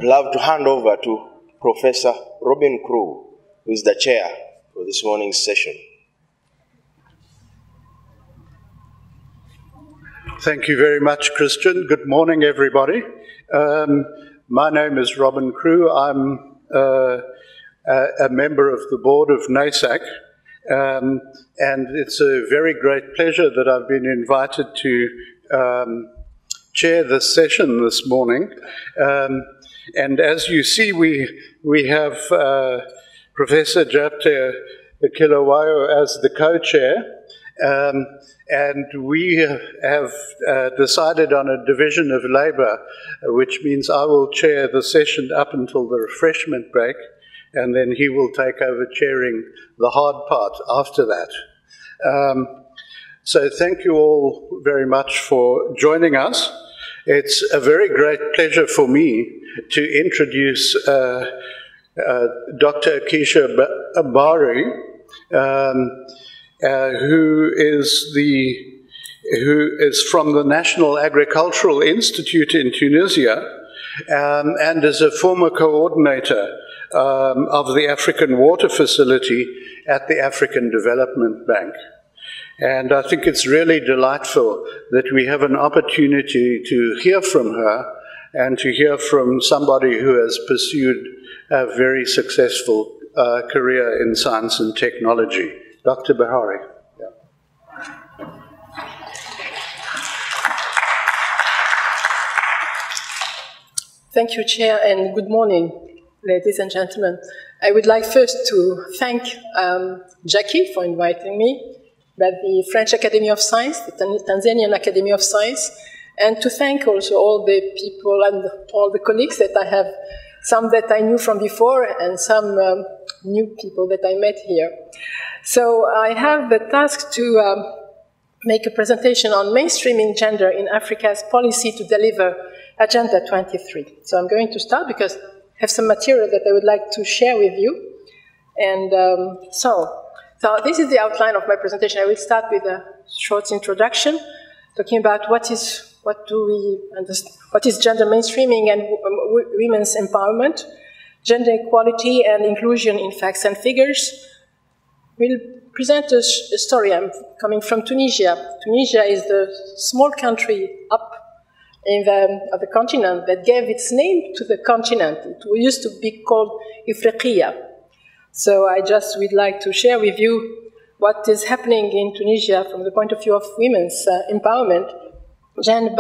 I'd love to hand over to Professor Robin Crew, who is the chair for this morning's session. Thank you very much, Christian. Good morning, everybody. My name is Robin Crew. I'm a member of the board of NASAC, and it's a very great pleasure that I've been invited to chair this session this morning. And as you see, we have Professor Japte Kilawayo as the co-chair. And we have decided on a division of labor, which means I will chair the session up until the refreshment break, and then he will take over chairing the hard part after that. So thank you all very much for joining us. It's a very great pleasure for me to introduce Dr. Akisha Bari, who is from the National Agricultural Institute in Tunisia, and is a former coordinator of the African Water Facility at the African Development Bank. And I think it's really delightful that we have an opportunity to hear from her and to hear from somebody who has pursued a very successful career in science and technology. Dr. Bahari. Yeah. Thank you, Chair, and good morning, ladies and gentlemen. I would like first to thank Jackie for inviting me, but the French Academy of Science, the Tanzanian Academy of Science, and to thank also all the people and all the colleagues that I have, some that I knew from before and some new people that I met here. So I have the task to make a presentation on mainstreaming gender in Africa's policy to deliver Agenda 23. So I'm going to start because I have some material that I would like to share with you. And so this is the outline of my presentation. I will start with a short introduction, talking about what is gender mainstreaming and women's empowerment, gender equality and inclusion in facts and figures. We'll present a story. I'm coming from Tunisia. Tunisia is the small country up in the continent that gave its name to the continent. It used to be called Ifriqiya. So I just would like to share with you what is happening in Tunisia from the point of view of women's empowerment, then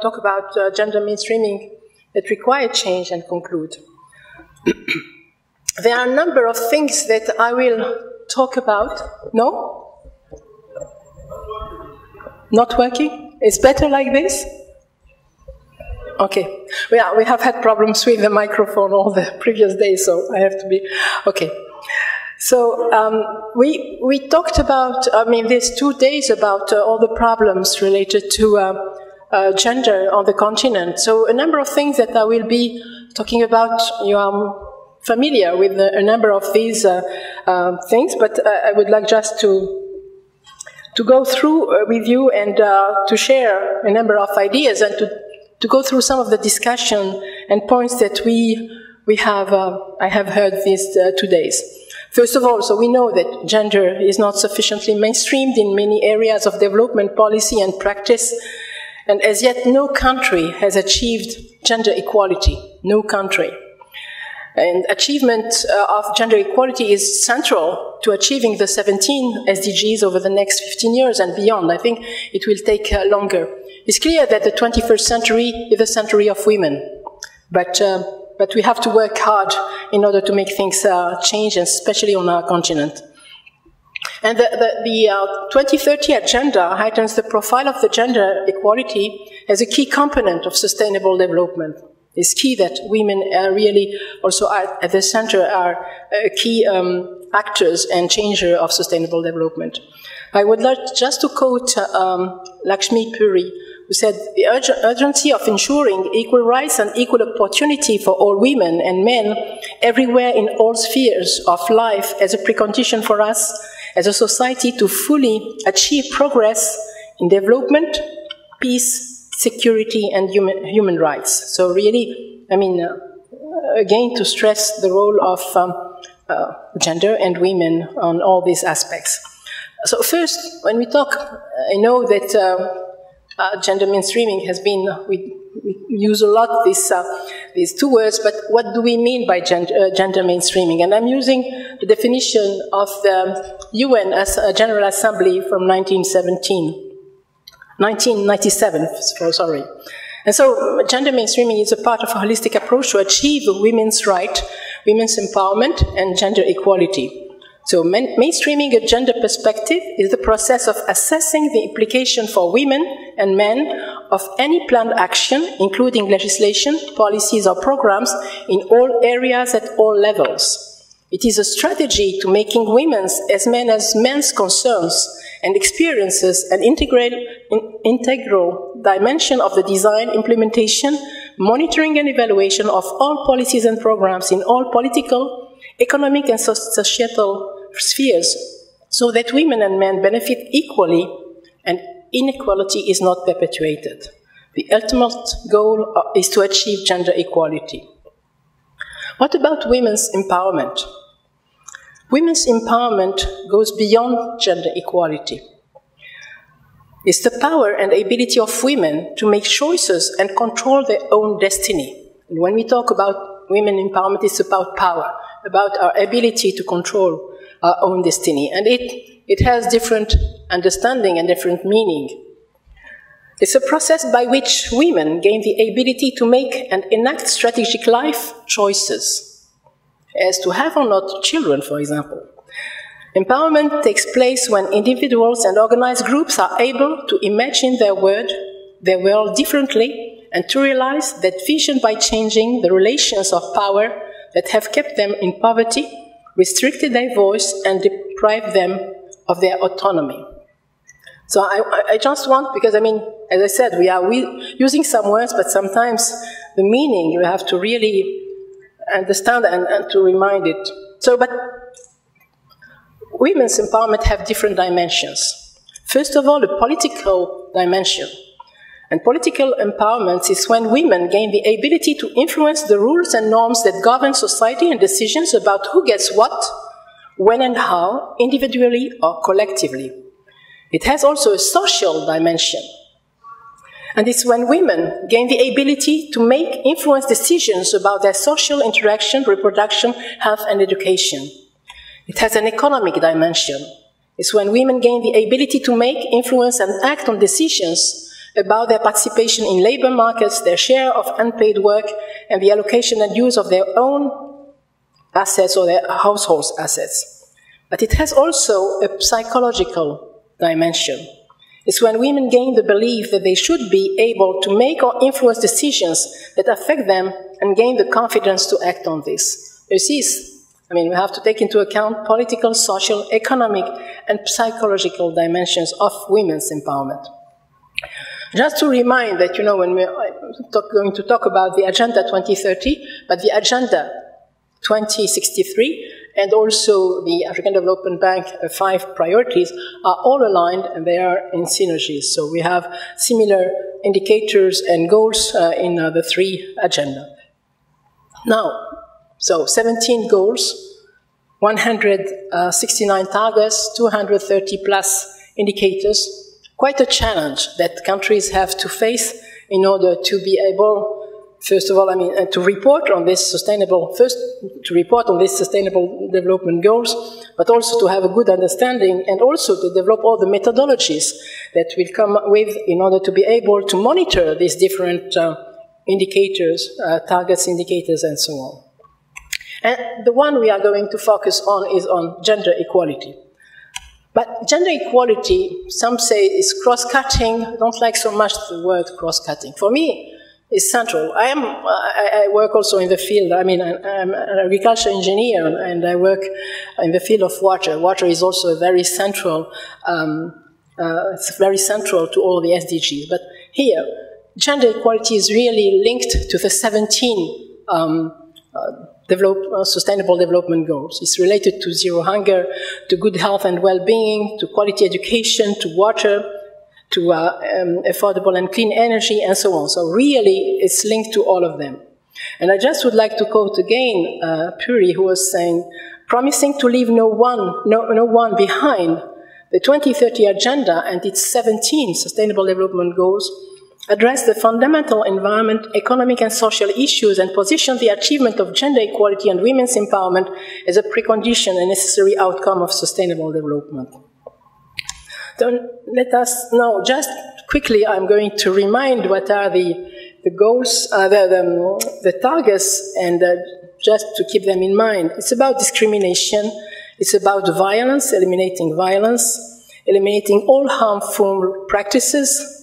talk about gender mainstreaming that require change and conclude. There are a number of things that I will talk about. No? Not working? It's better like this? Okay. Yeah, we have had problems with the microphone all the previous days, so I have to be... Okay. So we talked about, these 2 days about all the problems related to gender on the continent. So a number of things that I will be talking about, you are familiar with a number of these things, but I would like just to go through with you and to share a number of ideas and to go through some of the discussion and points that I have heard these 2 days. First of all, so we know that gender is not sufficiently mainstreamed in many areas of development policy and practice, and as yet no country has achieved gender equality, no country. And achievement of gender equality is central to achieving the 17 SDGs over the next 15 years and beyond. I think it will take longer. It's clear that the 21st century is the century of women, but we have to work hard in order to make things change, especially on our continent. And the 2030 agenda heightens the profile of the gender equality as a key component of sustainable development. It's key that women really also are at the center, are key actors and changer of sustainable development. I would like just to quote Lakshmi Puri, who said, "The urgency of ensuring equal rights and equal opportunity for all women and men everywhere in all spheres of life as a precondition for us as a society to fully achieve progress in development, peace, security, and human rights." So really, again to stress the role of gender and women on all these aspects. So first, when we talk, I know that gender mainstreaming has been, we use a lot these two words, but what do we mean by gender mainstreaming? And I'm using the definition of the UN General Assembly from 1997, sorry. And so gender mainstreaming is a part of a holistic approach to achieve women's rights, women's empowerment, and gender equality. So mainstreaming a gender perspective is the process of assessing the implication for women and men of any planned action, including legislation, policies, or programs in all areas at all levels. It is a strategy to making women's as men's concerns and experiences an integral dimension of the design, implementation, monitoring, and evaluation of all policies and programs in all political, economic, and societal spheres, so that women and men benefit equally and inequality is not perpetuated. The ultimate goal is to achieve gender equality. What about women's empowerment? Women's empowerment goes beyond gender equality. It's the power and ability of women to make choices and control their own destiny. And when we talk about women empowerment, it's about power, about our ability to control our own destiny. And it has different understanding and different meaning. It's a process by which women gain the ability to make and enact strategic life choices, as to have or not children, for example. Empowerment takes place when individuals and organized groups are able to imagine their world differently and to realize that vision by changing the relations of power that have kept them in poverty, restricted their voice, and deprived them of their autonomy. So I just want, because I mean, as I said, we are using some words, but sometimes the meaning you have to really understand and to remind it. So, but women's empowerment have different dimensions. First of all, the political dimension. And political empowerment is when women gain the ability to influence the rules and norms that govern society and decisions about who gets what, when and how, individually or collectively. It has also a social dimension. And it's when women gain the ability to make influence decisions about their social interaction, reproduction, health, and education. It has an economic dimension. It's when women gain the ability to make, influence, and act on decisions about their participation in labor markets, their share of unpaid work, and the allocation and use of their own assets or their household's assets. But it has also a psychological dimension. It's when women gain the belief that they should be able to make or influence decisions that affect them and gain the confidence to act on this. You see, I mean, we have to take into account political, social, economic, and psychological dimensions of women's empowerment. Just to remind that, you know, when we're going to talk about the Agenda 2030, but the Agenda 2063 and also the African Development Bank 5 priorities are all aligned and they are in synergies. So we have similar indicators and goals in the 3 agenda. Now, so 17 goals, 169 targets, 230 plus indicators. Quite a challenge that countries have to face in order to be able, first of all, I mean, to report on this sustainable development goals, but also to have a good understanding and also to develop all the methodologies that will come with in order to be able to monitor these different indicators, targets, indicators, and so on. And the one we are going to focus on is on gender equality. But gender equality, some say, is cross-cutting. I don't like so much the word cross-cutting. For me, it's central. I work also in the field. I mean, I'm an agriculture engineer, and I work in the field of water. Water is also very central. It's very central to all the SDGs. But here, gender equality is really linked to the 17 sustainable development goals. It's related to zero hunger, to good health and well-being, to quality education, to water, to affordable and clean energy, and so on. So really, it's linked to all of them. And I just would like to quote again Puri, who was saying, promising to leave no one behind, the 2030 Agenda and its 17 Sustainable Development Goals address the fundamental environment, economic and social issues and position the achievement of gender equality and women's empowerment as a precondition and necessary outcome of sustainable development. So let us now, just quickly, I'm going to remind what are the goals, the targets, and just to keep them in mind. It's about discrimination, it's about violence, eliminating all harmful practices,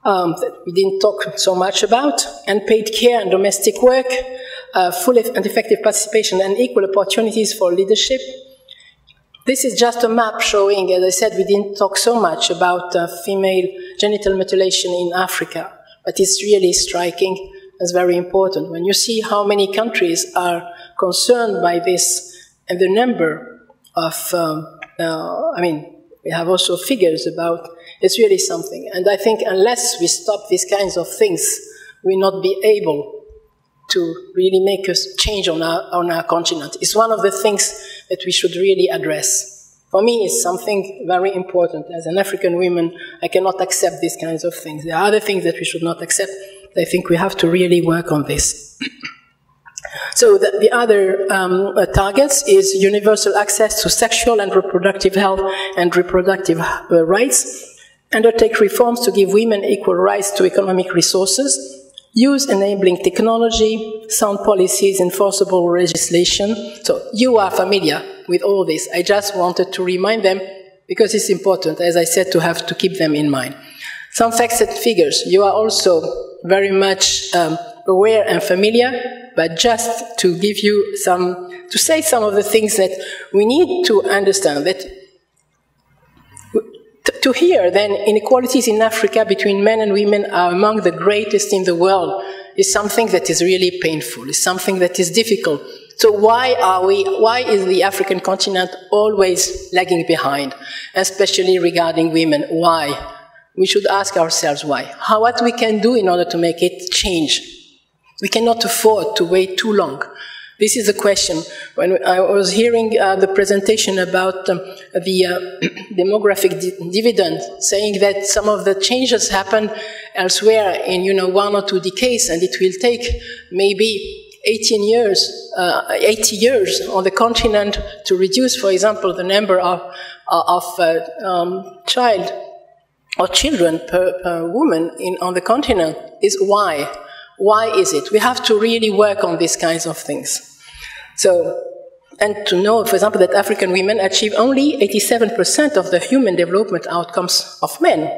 that we didn't talk so much about, unpaid care and domestic work, full and effective participation and equal opportunities for leadership. This is just a map showing, as I said, we didn't talk so much about female genital mutilation in Africa, but it's really striking. It's very important. When you see how many countries are concerned by this and the number of, we have also figures about, it's really something. And I think unless we stop these kinds of things, we'll not be able to really make a change on our continent. It's one of the things that we should really address. For me, it's something very important. As an African woman, I cannot accept these kinds of things. There are other things that we should not accept. I think we have to really work on this. So the other targets is universal access to sexual and reproductive health and reproductive rights, undertake reforms to give women equal rights to economic resources, use enabling technology, sound policies, enforceable legislation. So you are familiar with all this. I just wanted to remind them because it's important, as I said, to keep them in mind. Some facts and figures. You are also very much aware and familiar, but just to give you to say some of the things that we need to understand, that to hear then inequalities in Africa between men and women are among the greatest in the world is something that is really painful, is something that is difficult. So why is the African continent always lagging behind, especially regarding women? Why? We should ask ourselves why. What we can do in order to make it change. We cannot afford to wait too long. This is the question. When I was hearing the presentation about the demographic dividend, saying that some of the changes happen elsewhere in 1 or 2 decades, and it will take maybe 80 years on the continent to reduce, for example, the number of child or children per woman on the continent, is why? Why is it? We have to really work on these kinds of things. So, and to know, for example, that African women achieve only 87% of the human development outcomes of men.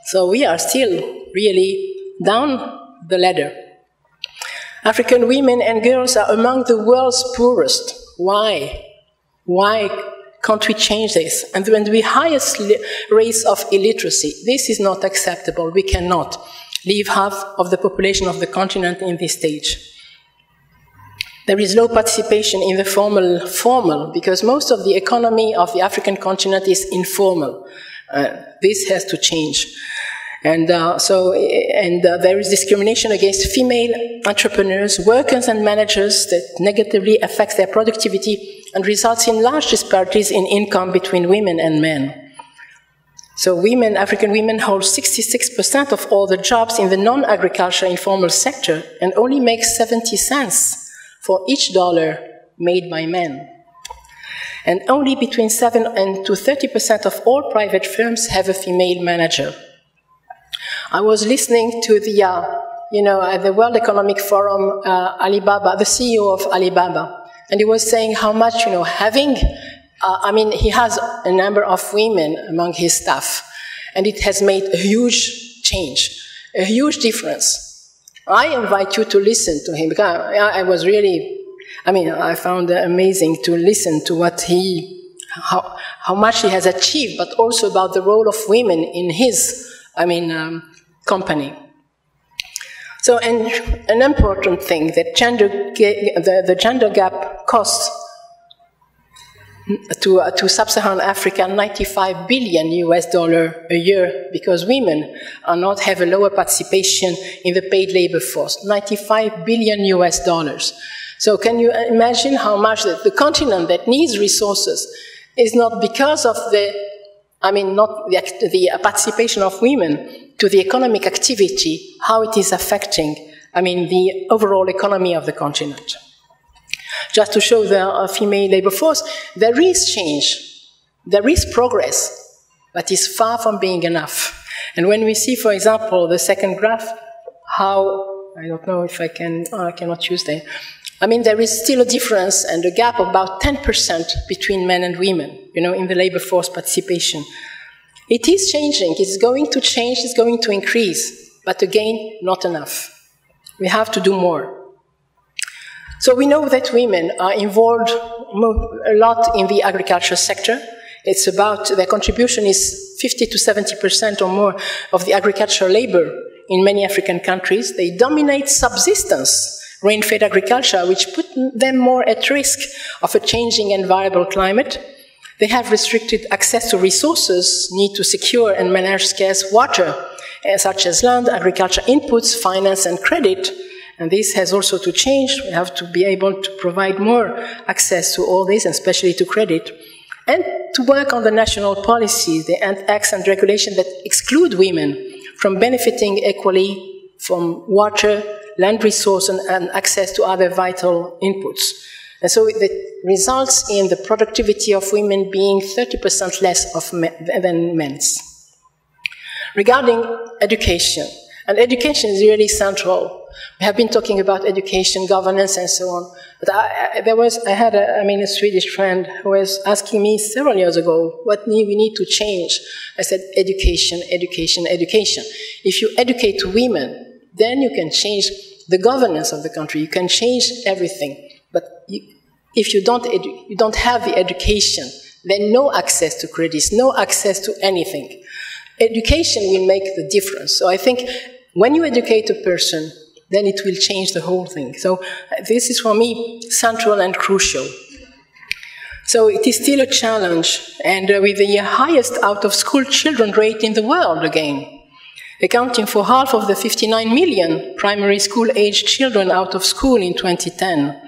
So we are still really down the ladder. African women and girls are among the world's poorest. Why? Why can't we change this? And when the highest rates of illiteracy, this is not acceptable. We cannot leave half of the population of the continent in this stage. There is low participation in the formal, because most of the economy of the African continent is informal. This has to change. And there is discrimination against female entrepreneurs, workers and managers that negatively affects their productivity and results in large disparities in income between women and men. So African women hold 66% of all the jobs in the non-agricultural informal sector and only make 70 cents for each dollar made by men. And only between 7 and to 30% of all private firms have a female manager. I was listening to at the World Economic Forum, Alibaba, the CEO of Alibaba, and he was saying how much, he has a number of women among his staff, and it has made a huge change, a huge difference. I invite you to listen to him, because I found it amazing to listen to how much he has achieved, but also about the role of women in his, company. So, and an important thing, that the gender gap costs to sub-Saharan Africa, $95 billion a year, because women have a lower participation in the paid labor force. $95 billion. So can you imagine how much the continent that needs resources is not because of not the participation of women to the economic activity, how it is affecting, the overall economy of the continent. Just to show the female labor force, there is change, there is progress, but it's far from being enough. And when we see, for example, the second graph, how, I don't know if I cannot choose there. There is still a difference and a gap of about 10% between men and women, in the labor force participation. It is changing, it's going to change, it's going to increase, but again, not enough. We have to do more. So we know that women are involved a lot in the agriculture sector. It's about, their contribution is 50 to 70% or more of the agricultural labor in many African countries. They dominate subsistence, rain-fed agriculture, which put them more at risk of a changing and variable climate. They have restricted access to resources, need to secure and manage scarce water, such as land, agriculture inputs, finance, and credit. And this has also to change. We have to be able to provide more access to all this, and especially to credit. And to work on the national policies, the acts and regulations that exclude women from benefiting equally from water, land resource, and access to other vital inputs. And so it results in the productivity of women being 30% less than men's. Regarding education, and education is really central. We have been talking about education, governance, and so on. But I had a Swedish friend who was asking me several years ago, what we need to change? I said, education, education, education. If you educate women, then you can change the governance of the country. You can change everything. But if you don't have the education, then no access to credits, no access to anything. Education will make the difference. So I think when you educate a person, then it will change the whole thing. So this is, for me, central and crucial. So it is still a challenge, and with the highest out-of-school children rate in the world again, accounting for half of the 59 million primary school-aged children out of school in 2010.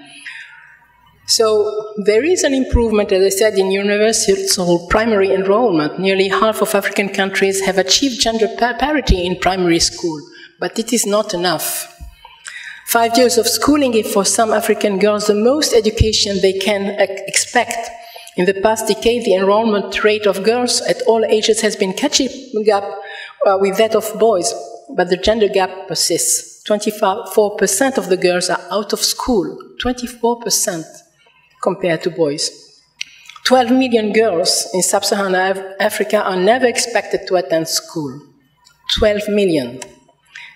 So there is an improvement, as I said, in universal primary enrollment. Nearly half of African countries have achieved gender parity in primary school, but it is not enough. 5 years of schooling is for some African girls the most education they can expect. In the past decade, the enrollment rate of girls at all ages has been catching up with that of boys, but the gender gap persists. 24% of the girls are out of school, 24% compared to boys. 12 million girls in sub-Saharan Africa are never expected to attend school. 12 million.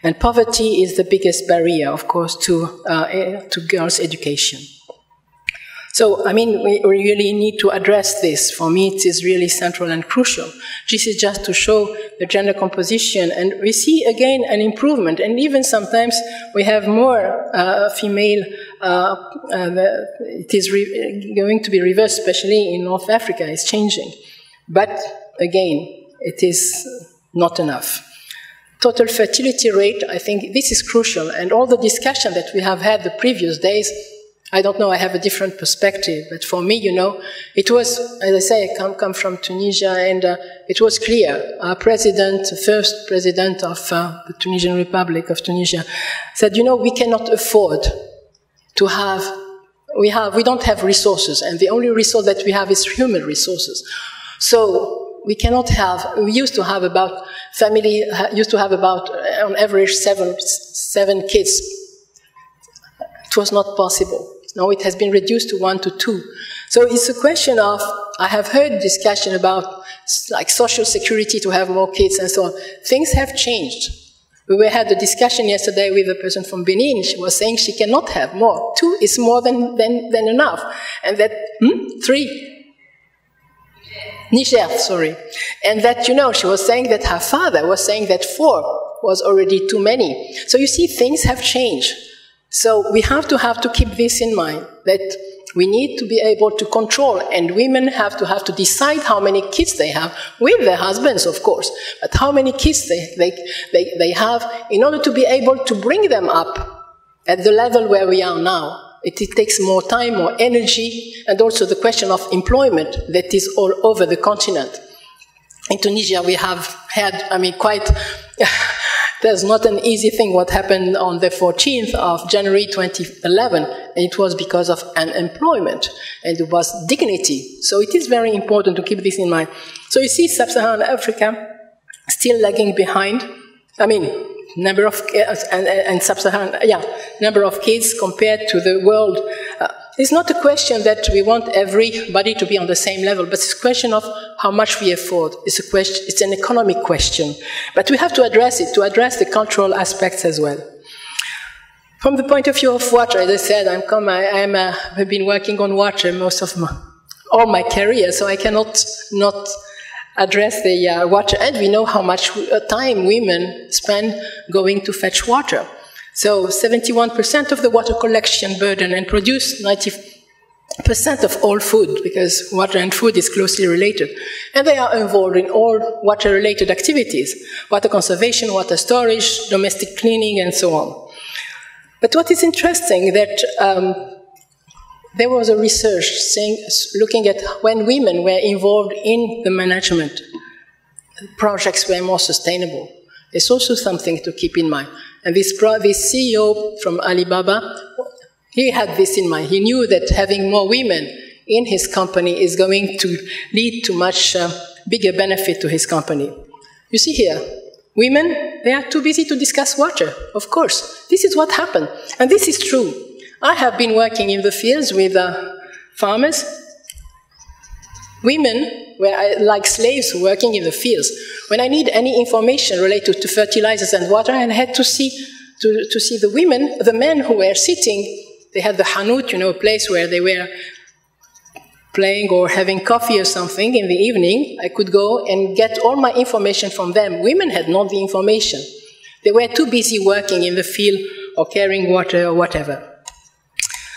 And poverty is the biggest barrier, of course, to girls' education. So, we really need to address this. For me, it is really central and crucial. This is just to show the gender composition, and we see, again, an improvement. And even sometimes we have more female, it is going to be reversed, especially in North Africa, it's changing. But, again, it is not enough. Total fertility rate, I think this is crucial, and all the discussion that we have had the previous days, I don't know, I have a different perspective, but for me, it was, as I say, I come from Tunisia, and it was clear. Our president, the first president of the Tunisian Republic of Tunisia, said, we cannot afford to have, we don't have resources, and the only resource that we have is human resources. So, we cannot have, we used to have about, family used to have about, on average, seven kids. It was not possible. Now it has been reduced to 1 to 2. So it's a question of, I have heard discussion about like social security to have more kids and so on. Things have changed. We had a discussion yesterday with a person from Benin. She was saying she cannot have more. 2 is more than enough. And that, 3. Niger, sorry. And that, she was saying that her father was saying that 4 was already too many. So you see, things have changed. So we have to keep this in mind, that we need to be able to control, and women have to decide how many kids they have, with their husbands, of course, but how many kids they have in order to be able to bring them up at the level where we are now. It takes more time, more energy, and also the question of employment that is all over the continent. In Tunisia, we have had, quite... There's not an easy thing what happened on the 14th of January 2011, and it was because of unemployment, and it was dignity. So it is very important to keep this in mind. So you see Sub-Saharan Africa still lagging behind. Number of and Sub-Saharan, number of kids compared to the world. It's not a question that we want everybody to be on the same level, but it's a question of how much we afford. It's an economic question. But we have to address it, to address the cultural aspects as well. From the point of view of water, as I said, I've been working on water most of all my career, so I cannot not address the water. And we know how much time women spend going to fetch water. So 71% of the water collection burden and produce 90% of all food, because water and food is closely related. And they are involved in all water-related activities: water conservation, water storage, domestic cleaning, and so on. But what is interesting that there was a research looking at when women were involved in the management, projects were more sustainable. It's also something to keep in mind. And this CEO from Alibaba, he had this in mind. He knew that having more women in his company is going to lead to much bigger benefit to his company. You see here, women, they are too busy to discuss water, of course. This is what happened. And this is true. I have been working in the fields with farmers. Women were like slaves working in the fields. When I need any information related to fertilizers and water, I had to see the women, the men who were sitting. They had the hanout, a place where they were playing or having coffee or something in the evening. I could go and get all my information from them. Women had not the information. They were too busy working in the field or carrying water or whatever.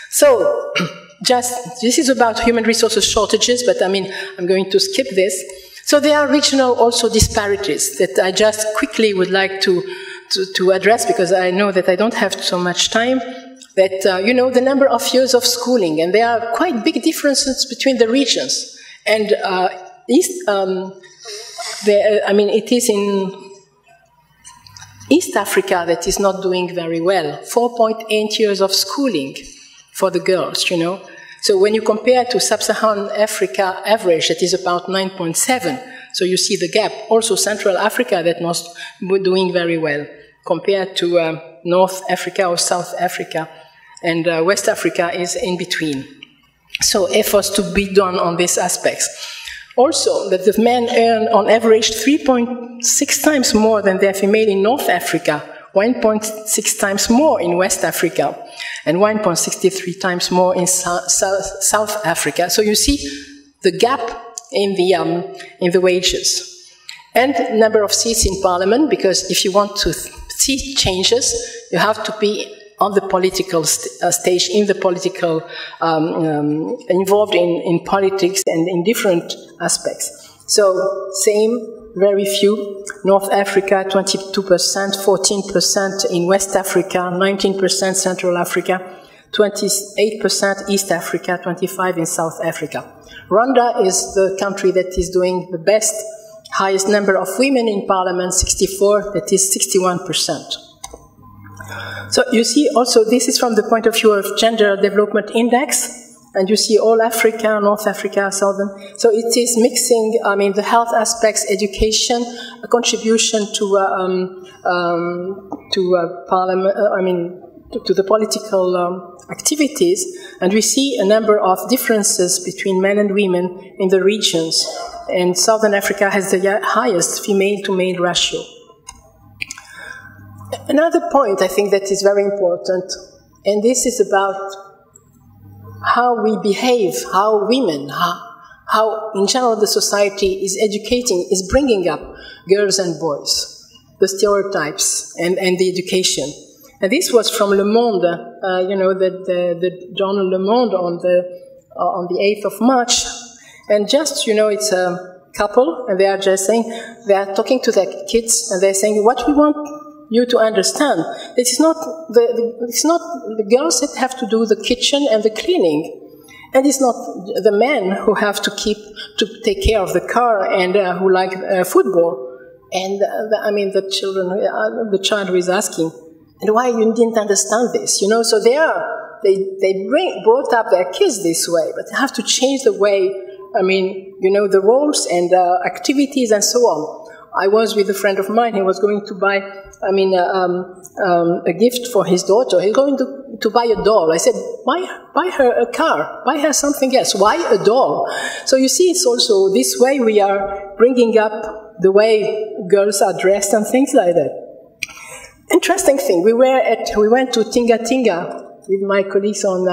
So, this is about human resources shortages, but I'm going to skip this. So there are regional also disparities that I just quickly would like to address, because I know that I don't have so much time. That, the number of years of schooling, and there are quite big differences between the regions. And it is in East Africa that is not doing very well. 4.8 years of schooling for the girls, So when you compare to Sub-Saharan Africa average, that is about 9.7. So you see the gap. Also Central Africa that was doing very well compared to North Africa or South Africa. And West Africa is in between. So efforts to be done on these aspects. Also, that the men earn on average 3.6 times more than their female in North Africa, 1.6 times more in West Africa, and 1.63 times more in South Africa. So you see the gap in the wages. And number of seats in parliament, because if you want to see changes, you have to be on the political stage, in the political, involved in politics and in different aspects. So, same, very few. North Africa, 22%, 14% in West Africa, 19% Central Africa, 28% East Africa, 25% in South Africa. Rwanda is the country that is doing the best, highest number of women in parliament, 64, that is 61%. So you see also this is from the point of view of Gender Development Index, and you see all Africa, North Africa, Southern. So it is mixing, the health aspects, education, a contribution to parliament, to the political activities, and we see a number of differences between men and women in the regions. And Southern Africa has the highest female-to-male ratio. Another point I think that is very important, and this is about how we behave, how women, how in general the society is educating, is bringing up girls and boys, the stereotypes and the education. And this was from Le Monde, the journal Le Monde on the on the 8th of March, and just, it's a couple, and they are just saying, they are talking to their kids, and they're saying, what we want you to understand, it's not the girls that have to do the kitchen and the cleaning, and it's not the men who have to take care of the car and who like football. And the child who is asking, and why you didn't understand this, So they brought up their kids this way, but they have to change the way, the roles and activities and so on. I was with a friend of mine. He was going to buy, a gift for his daughter. He's going to buy a doll. I said, buy her a car. Buy her something else. Why a doll? So you see, it's also this way we are bringing up the way girls are dressed and things like that. Interesting thing. We went to Tinga Tinga with my colleagues on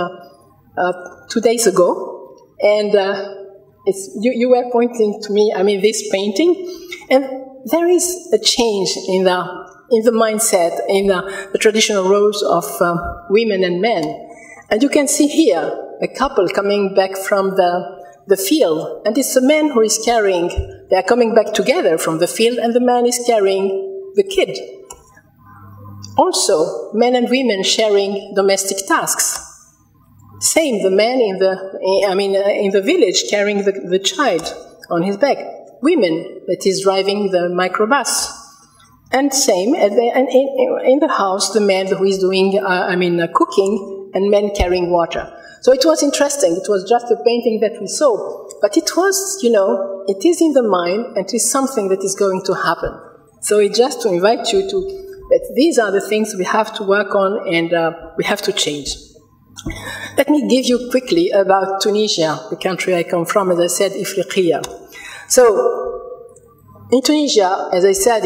2 days ago, and you were pointing to me. This painting, and there is a change in the mindset, in the traditional roles of women and men. And you can see here a couple coming back from the field, and it's the man who is carrying, they are coming back together from the field, and the man is carrying the kid. Also, men and women sharing domestic tasks. Same, the man in the village carrying the child on his back. Women that is driving the microbus. And same, in the house, the man who is doing, cooking, and men carrying water. So it was interesting. It was just a painting that we saw. But it was, it is in the mind, and it is something that is going to happen. So it's just to invite you that these are the things we have to work on, and we have to change. Let me give you quickly about Tunisia, the country I come from, as I said, Ifriqiya. So, in Tunisia, as I said,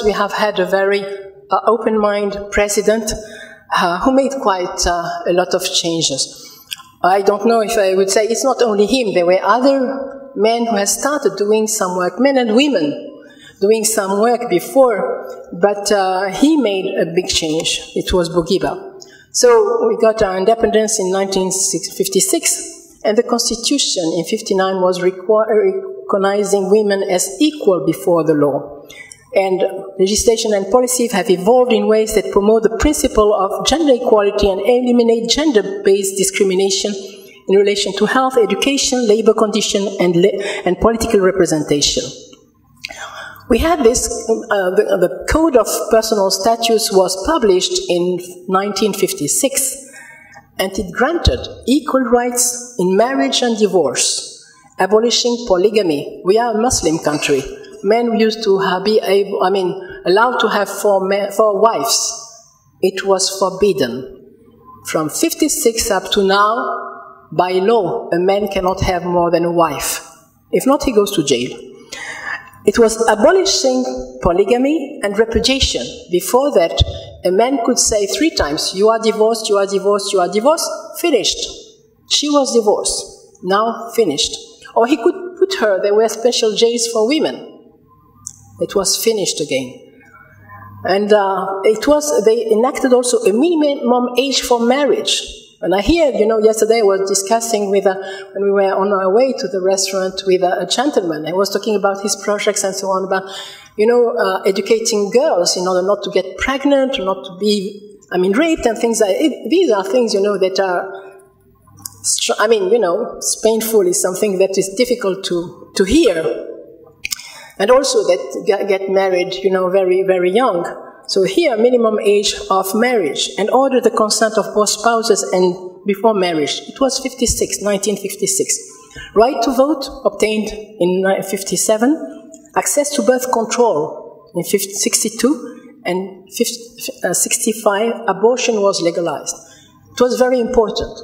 we have had a very open-minded president who made quite a lot of changes. I don't know if I would say it's not only him. There were other men who had started doing some work, men and women doing some work before, but he made a big change. It was Bourguiba. So we got our independence in 1956, and the constitution in 1959 was recognizing women as equal before the law. And legislation and policy have evolved in ways that promote the principle of gender equality and eliminate gender-based discrimination in relation to health, education, labor condition, and political representation. We had this, the Code of Personal Statutes was published in 1956, and it granted equal rights in marriage and divorce, abolishing polygamy. We are a Muslim country. Men used to be allowed to have four wives. It was forbidden. From 56 up to now, by law, a man cannot have more than a wife. If not, he goes to jail. It was abolishing polygamy and repudiation. Before that, a man could say 3 times, you are divorced, you are divorced, you are divorced, finished. She was divorced, now finished. Or he could put her, there were special jails for women. It was finished again. And they enacted also a minimum age for marriage. And I hear, yesterday I was discussing when we were on our way to the restaurant with a gentleman. I was talking about his projects and so on, about, educating girls in order not to get pregnant, not to be, raped and things like that. These are things, that are, it's painful. It's something that is difficult to hear. And also that get married, very, very young. So here, minimum age of marriage, and order the consent of both spouses and before marriage. It was 1956. Right to vote obtained in 1957. Access to birth control in 1962, and 1965, abortion was legalized. It was very important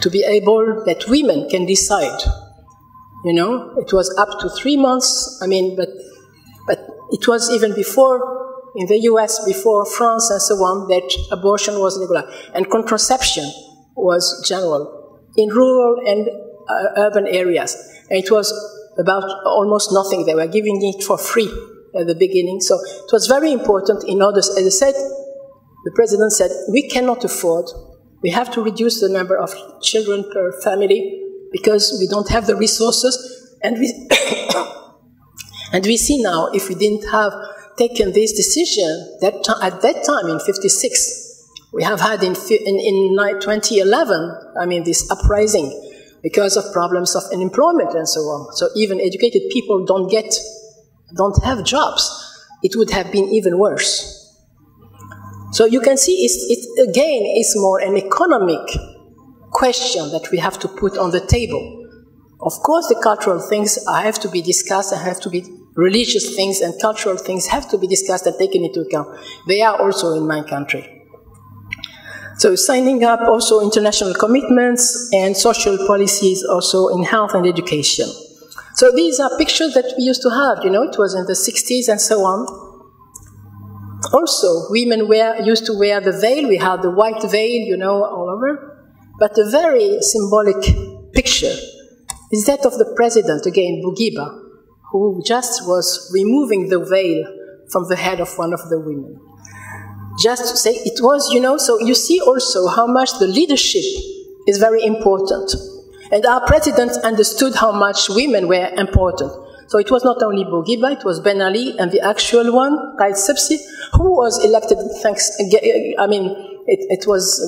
to be able that women can decide. It was up to 3 months. But it was even before. In the US, before France and so on, that abortion was legal. And contraception was general in rural and urban areas. And it was about almost nothing. They were giving it for free at the beginning. So it was very important in order, as I said, the president said, we cannot afford We have to reduce the number of children per family because we don't have the resources, and we see now, if we didn't have taken this decision at that time in '56, we have had in 2011, I mean, this uprising because of problems of unemployment and so on. So even educated people don't have jobs. It would have been even worse. So you can see it again is more an economic question that we have to put on the table. Of course, the cultural things have to be discussed and have to be religious things, and cultural things have to be discussed and taken into account. They are also in my country. So signing up also international commitments and social policies also in health and education. So these are pictures that we used to have, you know, it was in the 60s and so on. Also, women used to wear the veil. We had the white veil, you know, all over. But a very symbolic picture is that of the president, again, Bourguiba, who just was removing the veil from the head of one of the women. Just to say it was, you know, so you see also how much the leadership is very important. And our president understood how much women were important. So it was not only Bourguiba, it was Ben Ali, and the actual one, Qaid Sebsi, who was elected thanks, I mean, it was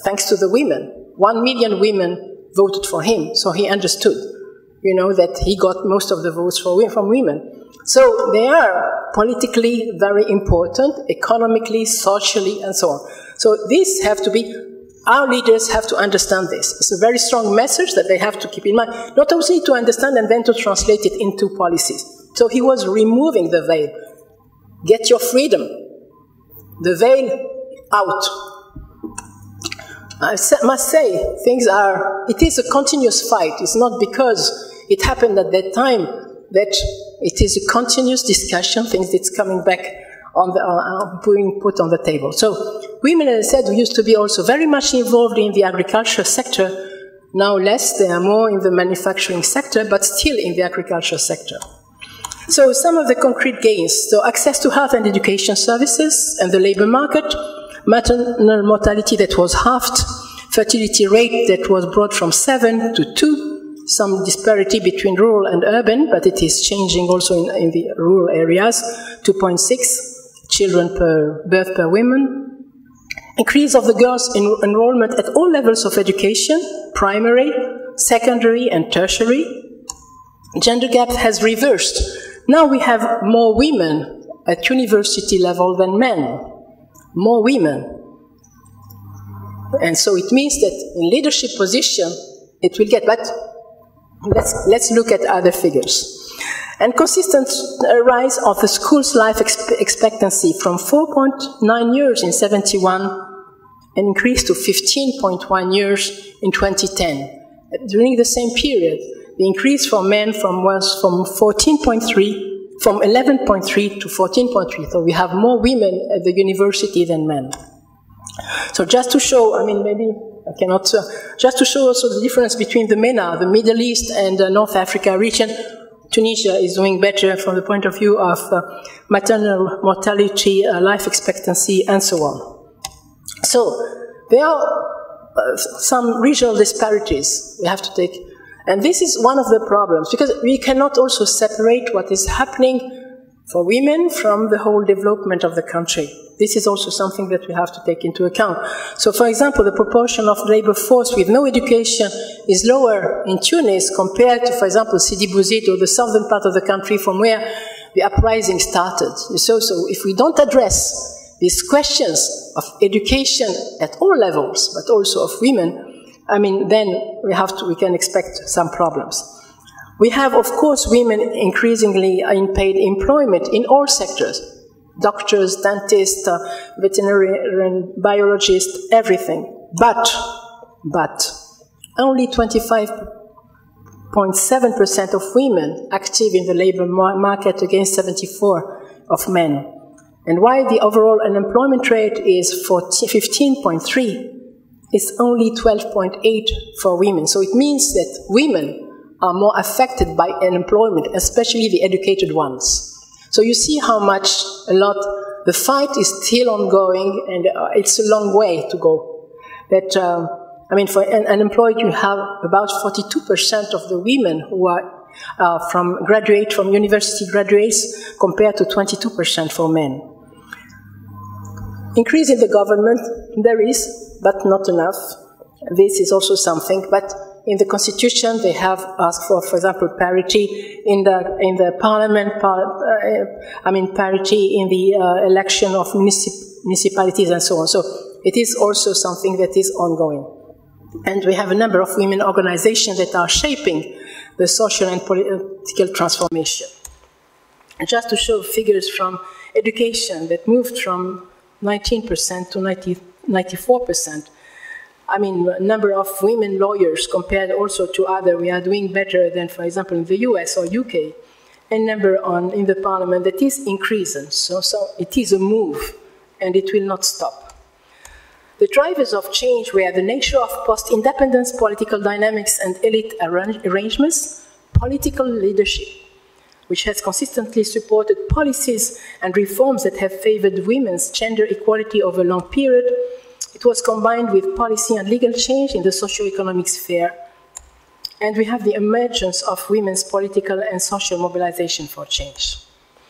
thanks to the women. 1 million women voted for him, so he understood, you know, that he got most of the votes from women. So they are politically very important, economically, socially, and so on. So these have to be, our leaders have to understand this. It's a very strong message that they have to keep in mind, not only to understand and then to translate it into policies. So he was removing the veil. Get your freedom. The veil out. I must say, it is a continuous fight. It's not because it happened at that time that it is a continuous discussion, things that's coming back being put on the table. So women, as I said, used to be also very much involved in the agriculture sector. Now less, they are more in the manufacturing sector, but still in the agriculture sector. So some of the concrete gains, so access to health and education services and the labor market, maternal mortality that was halved, fertility rate that was brought from 7 to 2, some disparity between rural and urban, but it is changing also in the rural areas, 2.6 children per birth per woman. Increase of the girls' enrollment at all levels of education, primary, secondary, and tertiary. Gender gap has reversed. Now we have more women at university level than men. More women. And so it means that in leadership position, it will get, but let's look at other figures. And consistent rise of the school's life expectancy from 4.9 years in 71 and increased to 15.1 years in 2010. During the same period, the increase for men was from 11.3 to 14.3. So we have more women at the university than men. So just to show, I mean, maybe I cannot, just to show also the difference between the MENA, the Middle East and North Africa region, Tunisia is doing better from the point of view of maternal mortality, life expectancy, and so on. So there are some regional disparities we have to take, and this is one of the problems, because we cannot also separate what is happening for women from the whole development of the country. This is also something that we have to take into account. So, for example, the proportion of labor force with no education is lower in Tunis compared to, for example, Sidi Bouzid or the southern part of the country from where the uprising started. So if we don't address these questions of education at all levels, but also of women, I mean, then we can expect some problems. We have, of course, women increasingly in paid employment in all sectors. Doctors, dentists, veterinarian, biologists, everything. But only 25.7% of women active in the labor market against 74% of men. And while the overall unemployment rate is 15.3%, it's only 12.8% for women. So it means that women are more affected by unemployment, especially the educated ones. So you see how much, the fight is still ongoing, and it's a long way to go. that, for unemployed, you have about 42% of the women who are from university graduates compared to 22% for men. Increase in the government, there is, but not enough. This is also something, but in the constitution they have asked for example, parity in the parliament, parity in the election of municipalities and so on. So it is also something that is ongoing. And we have a number of women organizations that are shaping the social and political transformation. And just to show figures from education that moved from 19% to 94%. Number of women lawyers compared also to other, we are doing better than, for example, in the US or UK. And number in the parliament that is increasing. So it is a move, and it will not stop. The drivers of change were the nature of post-independence political dynamics and elite arrangements, political leadership, which has consistently supported policies and reforms that have favored women's gender equality over a long period. It was combined with policy and legal change in the socio-economic sphere. And we have the emergence of women's political and social mobilization for change.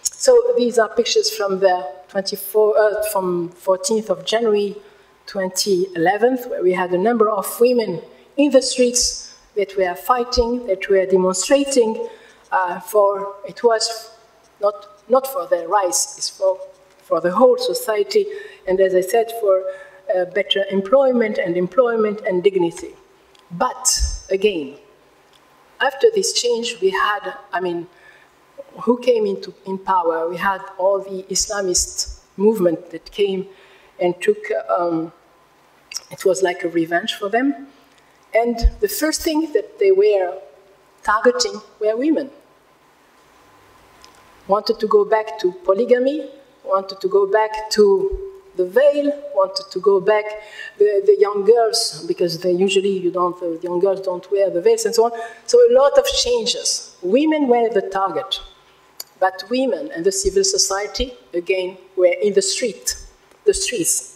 So these are pictures from the 14th of January 2011, where we had a number of women in the streets that were fighting, that were demonstrating it was not for their rights, it's for the whole society, and as I said, for better employment and dignity. But again, after this change, we had, who came in power? We had all the Islamist movement that came and took, it was like a revenge for them. And the first thing that they were targeting were women. Wanted to go back to polygamy, wanted to go back to the veil, wanted to go back the young girls, because they usually, the young girls don't wear the veils and so on. So a lot of changes. Women were the target. But women and the civil society, again, were in the streets,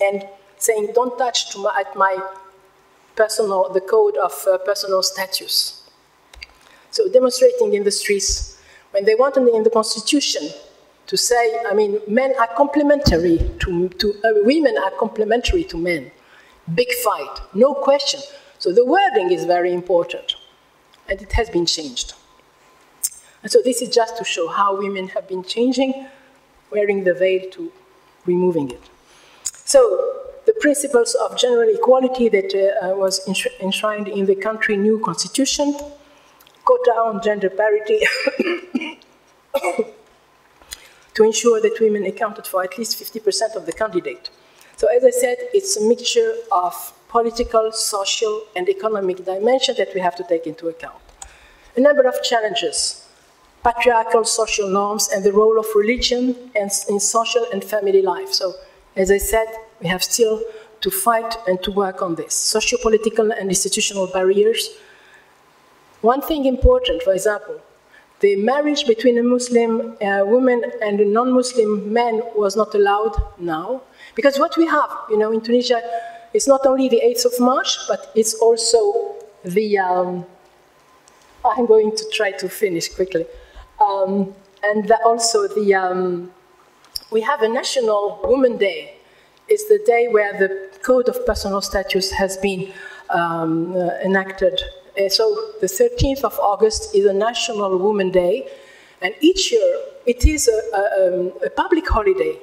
and saying, don't touch the code of personal status. So demonstrating in the streets, when they wanted in the Constitution to say, men are complementary women are complementary to men. Big fight, no question. So the wording is very important, and it has been changed. And so this is just to show how women have been changing, wearing the veil to removing it. So the principles of general equality that was enshrined in the country's new constitution, quota on gender parity, to ensure that women accounted for at least 50% of the candidate. So as I said, it's a mixture of political, social, and economic dimension that we have to take into account. A number of challenges: patriarchal social norms and the role of religion in social and family life. So as I said, we have still to fight and to work on this. Socio-political and institutional barriers. One thing important, for example, the marriage between a Muslim woman and a non-Muslim man was not allowed now. Because what we have, in Tunisia, is not only the 8th of March, but it's also the, I'm going to try to finish quickly. We have a National Women's Day. It's the day where the Code of Personal Status has been enacted. So the 13th of August is a National Women's Day, and each year it is a public holiday.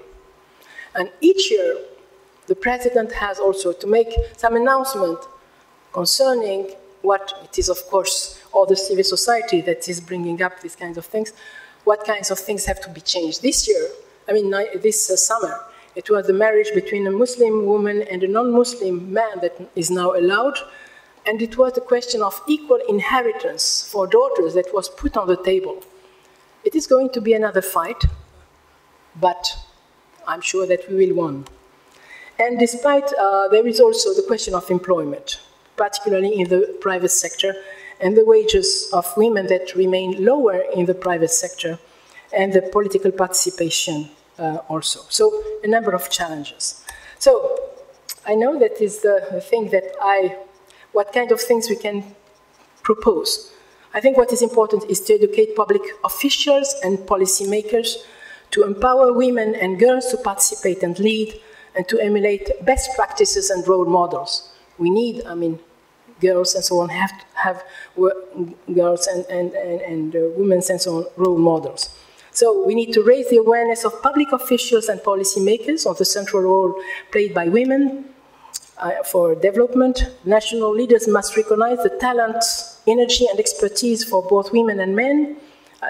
And each year the President has also to make some announcement concerning what it is, of course, all the civil society that is bringing up these kinds of things, what kinds of things have to be changed. This year, this summer, it was the marriage between a Muslim woman and a non-Muslim man that is now allowed. And it was the question of equal inheritance for daughters that was put on the table. It is going to be another fight, but I'm sure that we will win. And despite, there is also the question of employment, particularly in the private sector, and the wages of women that remain lower in the private sector, and the political participation also. So a number of challenges. So I know that is the thing that what kind of things we can propose. I think what is important is to educate public officials and policymakers to empower women and girls to participate and lead, and to emulate best practices and role models. We need, girls and so on have to have girls and women and so on role models. So we need to raise the awareness of public officials and policymakers on the central role played by women for development. National leaders must recognize the talent, energy, and expertise for both women and men.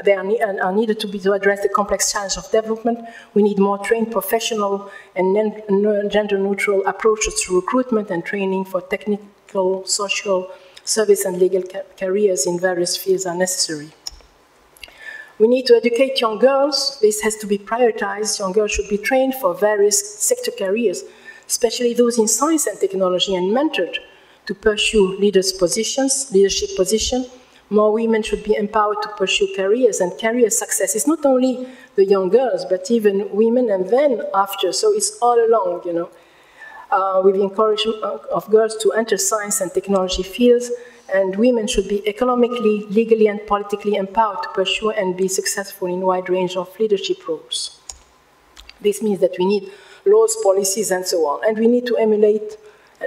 They are needed to address the complex challenge of development. We need more trained professional and gender-neutral approaches to recruitment and training for technical, social, service, and legal careers in various fields are necessary. We need to educate young girls. This has to be prioritized. Young girls should be trained for various sector careers, especially those in science and technology, and mentored to pursue leadership positions. More women should be empowered to pursue careers, and career success is not only the young girls, but even women and then after. So it's all along, with the encouragement of girls to enter science and technology fields, and women should be economically, legally, and politically empowered to pursue and be successful in a wide range of leadership roles. This means that we need laws, policies, and so on. And we need to emulate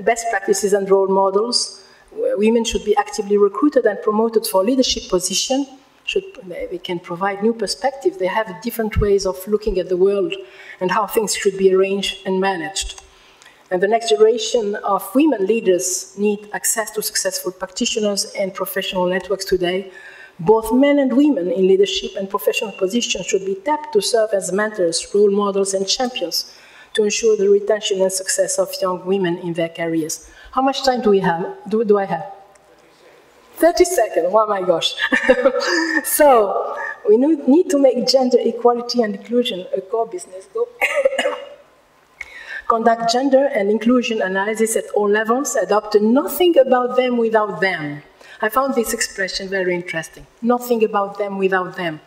best practices and role models. Women should be actively recruited and promoted for leadership positions. They can provide new perspectives. They have different ways of looking at the world and how things should be arranged and managed. And the next generation of women leaders need access to successful practitioners and professional networks today. Both men and women in leadership and professional positions should be tapped to serve as mentors, role models, and champions to ensure the retention and success of young women in their careers. How much time do we have? Do I have? 30 seconds, oh my gosh. So, we need to make gender equality and inclusion a core business. Conduct gender and inclusion analysis at all levels, adopt nothing about them without them. I found this expression very interesting. Nothing about them without them.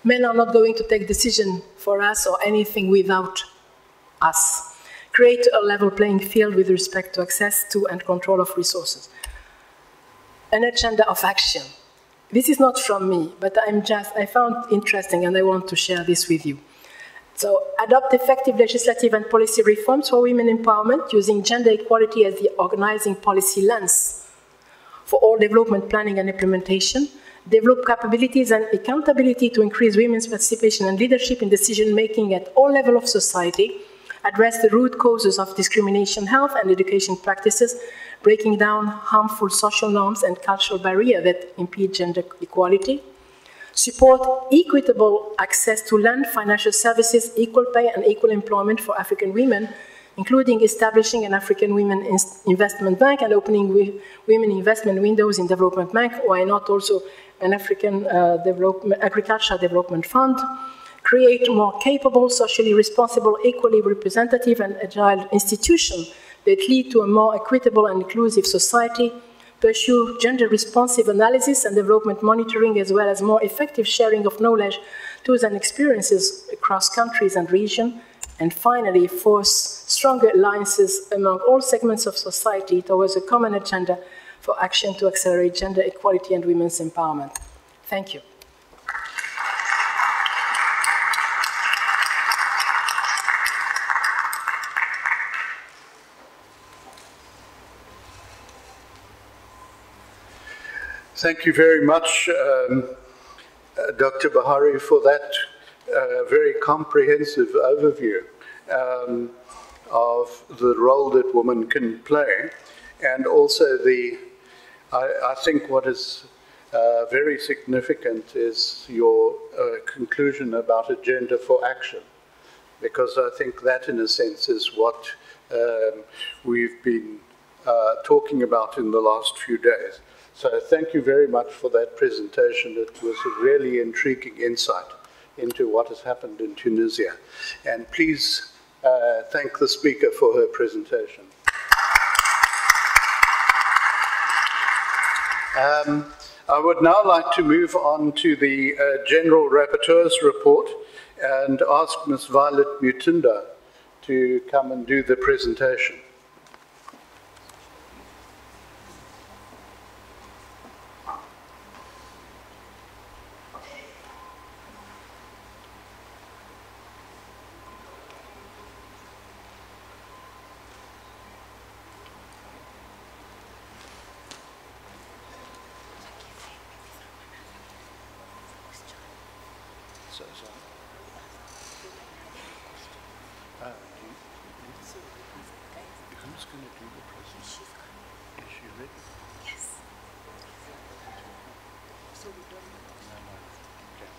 Men are not going to take decisions for us or anything without us. Create a level playing field with respect to access to and control of resources. An agenda of action. This is not from me, but I found interesting and I want to share this with you. So, adopt effective legislative and policy reforms for women empowerment using gender equality as the organizing policy lens for all development planning and implementation. Develop capabilities and accountability to increase women's participation and leadership in decision-making at all levels of society. Address the root causes of discrimination, health, and education practices, breaking down harmful social norms and cultural barriers that impede gender equality. Support equitable access to land, financial services, equal pay, and equal employment for African women, including establishing an African Women Investment Bank and opening women investment windows in development bank. Why not also an African Agricultural Development Fund? Create more capable, socially responsible, equally representative, and agile institutions that lead to a more equitable and inclusive society. Pursue gender-responsive analysis and development monitoring, as well as more effective sharing of knowledge, tools, and experiences across countries and regions. And finally, force stronger alliances among all segments of society towards a common agenda for action to accelerate gender equality and women's empowerment. Thank you. Thank you very much, Dr. Bahari, for that very comprehensive overview of the role that women can play. And also I think what is very significant is your conclusion about agenda for action, because I think that in a sense is what we've been talking about in the last few days. So thank you very much for that presentation. It was a really intriguing insight into what has happened in Tunisia. And please thank the speaker for her presentation. I would now like to move on to the General Rapporteur's report and ask Ms. Violet Mutunda to come and do the presentation. So, who's going to do the presentation? Is she ready? Yes. So we don't know. No. Okay.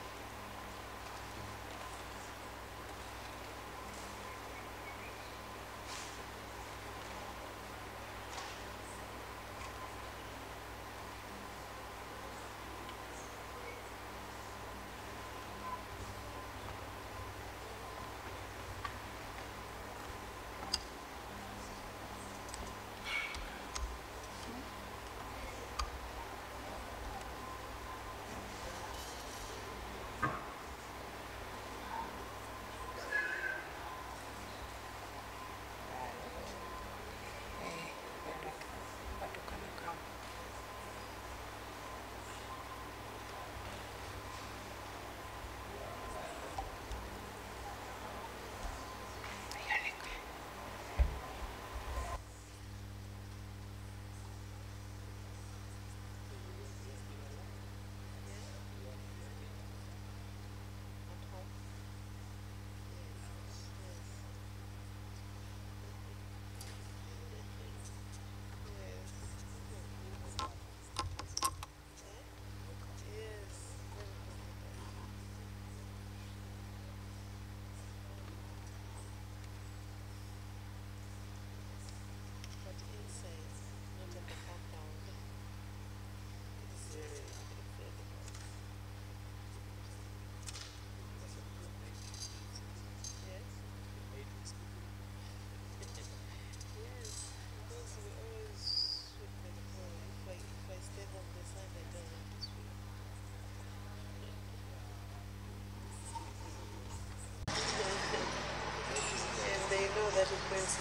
That it brings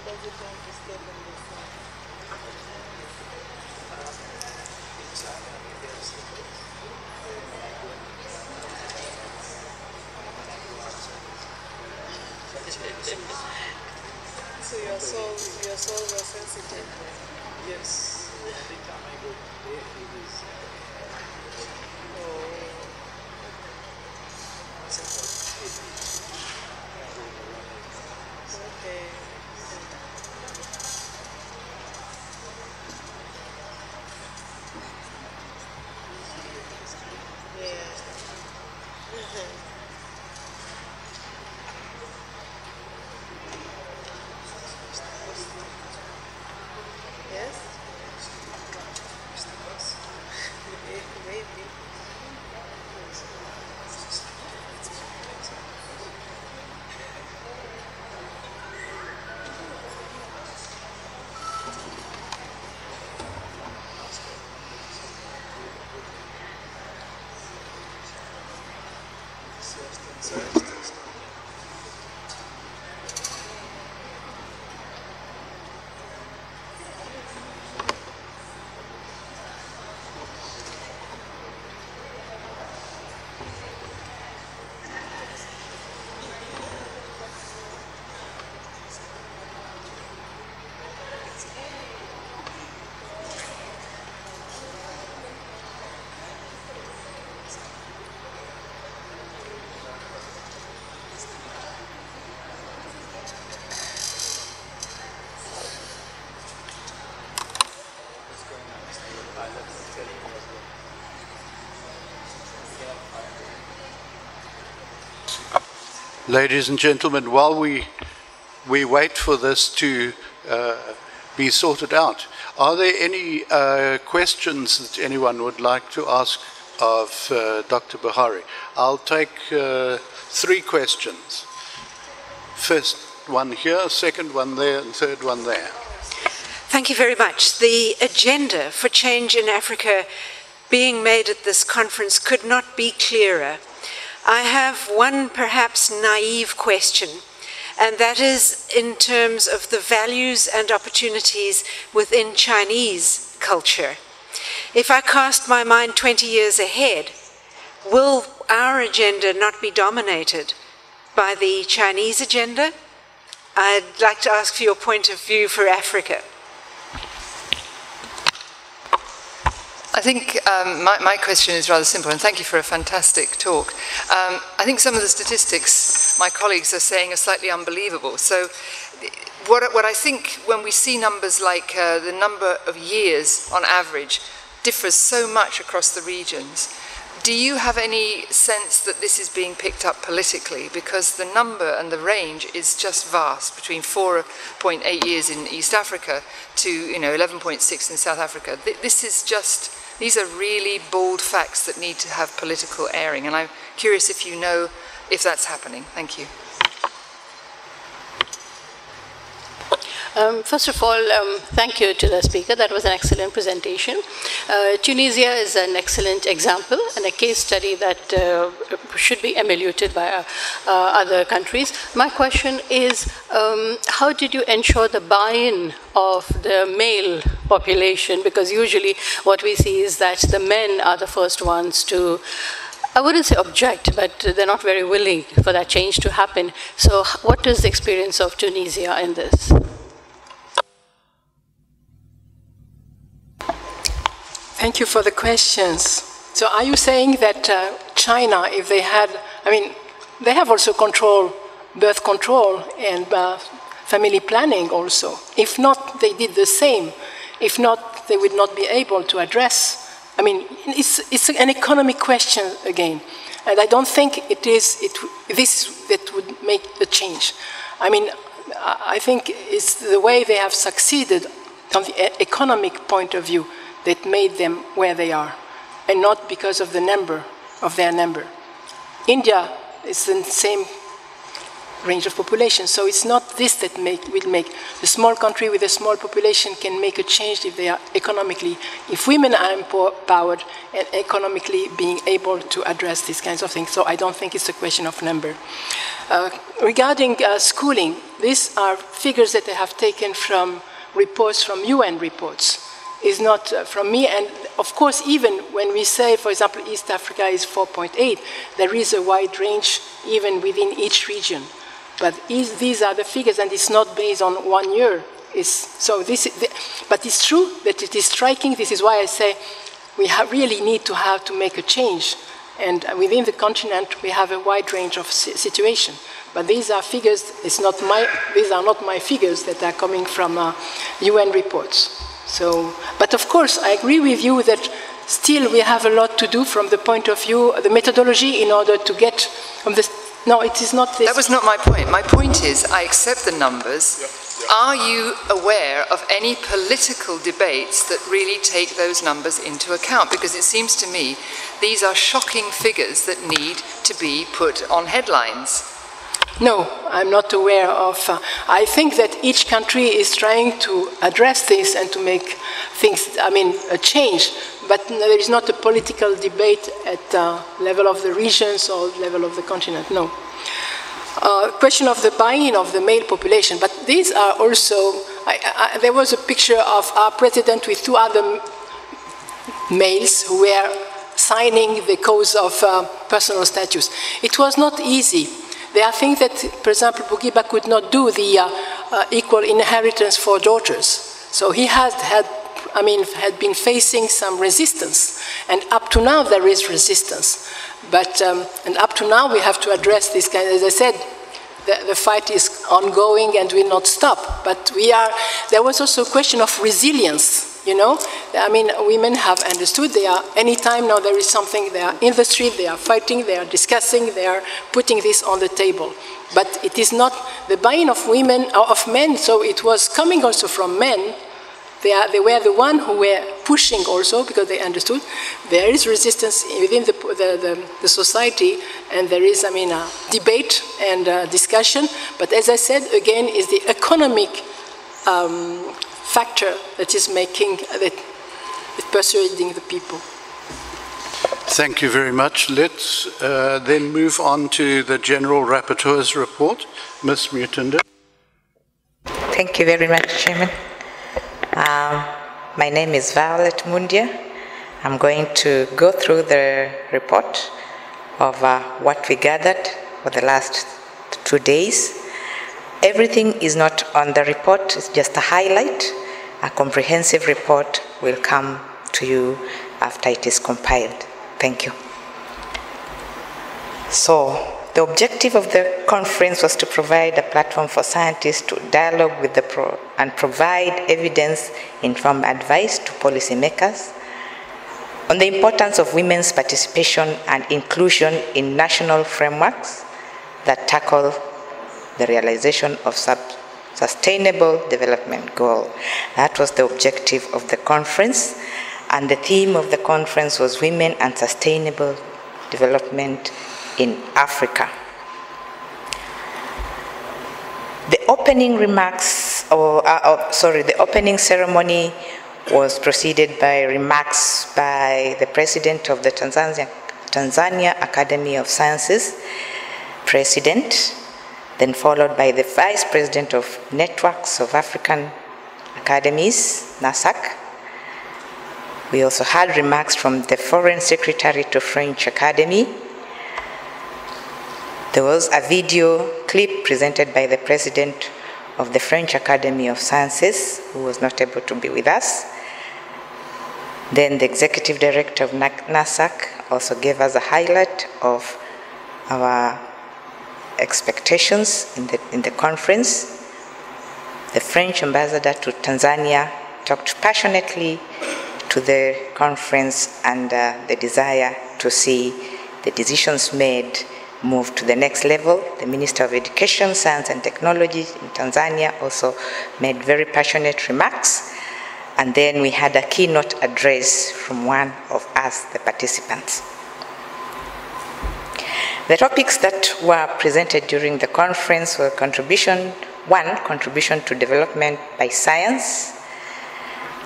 does it want to step on this side? So your soul was sensitive. Yes. Every time I go there, it is. Okay. Yes? Maybe. Ladies and gentlemen, while we wait for this to be sorted out, are there any questions that anyone would like to ask of Dr. Buhari? I'll take 3 questions. First one here, second one there, and third one there. Thank you very much. The agenda for change in Africa being made at this conference could not be clearer. I have one perhaps naive question, and that is in terms of the values and opportunities within Chinese culture. If I cast my mind 20 years ahead, will our agenda not be dominated by the Chinese agenda? I'd like to ask for your point of view for Africa. I think my question is rather simple, and thank you for a fantastic talk. I think some of the statistics my colleagues are saying are slightly unbelievable. So what I think when we see numbers like the number of years on average differs so much across the regions, do you have any sense that this is being picked up politically? Because the number and the range is just vast, between 4.8 years in East Africa to 11.6 in South Africa. These are really bold facts that need to have political airing, and I'm curious if you know if that's happening. Thank you. First of all, thank you to the speaker. That was an excellent presentation. Tunisia is an excellent example and a case study that should be emulated by other countries. My question is, how did you ensure the buy-in of the male population? Because usually what we see is that the men are the first ones to, I wouldn't say object, but they're not very willing for that change to happen. So what is the experience of Tunisia in this? Thank you for the questions. So are you saying that China, if they had, they have also birth control and family planning also. If not, they did the same. If not, they would not be able to address. It's an economic question again. And I don't think this that would make the change. I think it's the way they have succeeded from the economic point of view that made them where they are, and not because of their number. India is in the same range of population, so it's not this that will make the small country with a small population can make a change if they are economically, if women are empowered and economically being able to address these kinds of things. So I don't think it's a question of number. Regarding schooling, these are figures that I have taken from reports, from UN reports. Is not from me, and of course, even when we say, for example, East Africa is 4.8, there is a wide range even within each region. But these are the figures, and it's not based on 1 year. But it's true that it is striking. This is why I say we really need to make a change. And within the continent, we have a wide range of situation. But these are figures. These are not my figures that are coming from UN reports. So, but of course, I agree with you that still we have a lot to do from the point of view, the methodology in order to get from this. No, it is not this. That was not my point. My point is, I accept the numbers. Are you aware of any political debates that really take those numbers into account? Because it seems to me these are shocking figures that need to be put on headlines. No, I'm not aware of. I think that each country is trying to address this and to make things, a change. But there is not a political debate at the level of the regions or level of the continent, no. Question of the buy-in of the male population, but these are also, there was a picture of our president with two other males who were signing the cause of personal status. It was not easy. There are things that, for example, Bourguiba could not do the equal inheritance for daughters. So he had been facing some resistance, and up to now there is resistance. But and up to now we have to address this kind. As I said, the fight is ongoing and will not stop. But there was also a question of resilience. Women have understood. Anytime now there is something, they are in the street, they are fighting, they are discussing, they are putting this on the table. But it is not the buy-in of women, or of men, so it was coming also from men. They were the ones who were pushing also, because they understood there is resistance within the society, and there is, debate and discussion. But as I said, again, is the economic factor that is persuading the people. Thank you very much. Let's then move on to the General Rapporteur's report. Ms. Mutunda. Thank you very much, Chairman. My name is Violet Mundia. I'm going to go through the report of what we gathered for the last 2 days. Everything is not on the report, it's just a highlight. A comprehensive report will come to you after it is compiled. Thank you. So, the objective of the conference was to provide a platform for scientists to dialogue with and provide evidence-informed advice to policymakers on the importance of women's participation and inclusion in national frameworks that tackle the realization of sustainable development goal. That was the objective of the conference, and the theme of the conference was Women and Sustainable Development in Africa. The opening remarks, the opening ceremony was preceded by remarks by the president of the Tanzania Academy of Sciences, president, then followed by the vice president of Networks of African Academies, NASAC. We also had remarks from the Foreign Secretary to French Academy. There was a video clip presented by the president of the French Academy of Sciences, who was not able to be with us. Then the executive director of NASAC also gave us a highlight of our expectations in the conference. The French ambassador to Tanzania talked passionately to the conference and the desire to see the decisions made move to the next level. The Minister of Education, Science and Technology in Tanzania also made very passionate remarks. And then we had a keynote address from one of us, the participants. The topics that were presented during the conference were contribution to development by science.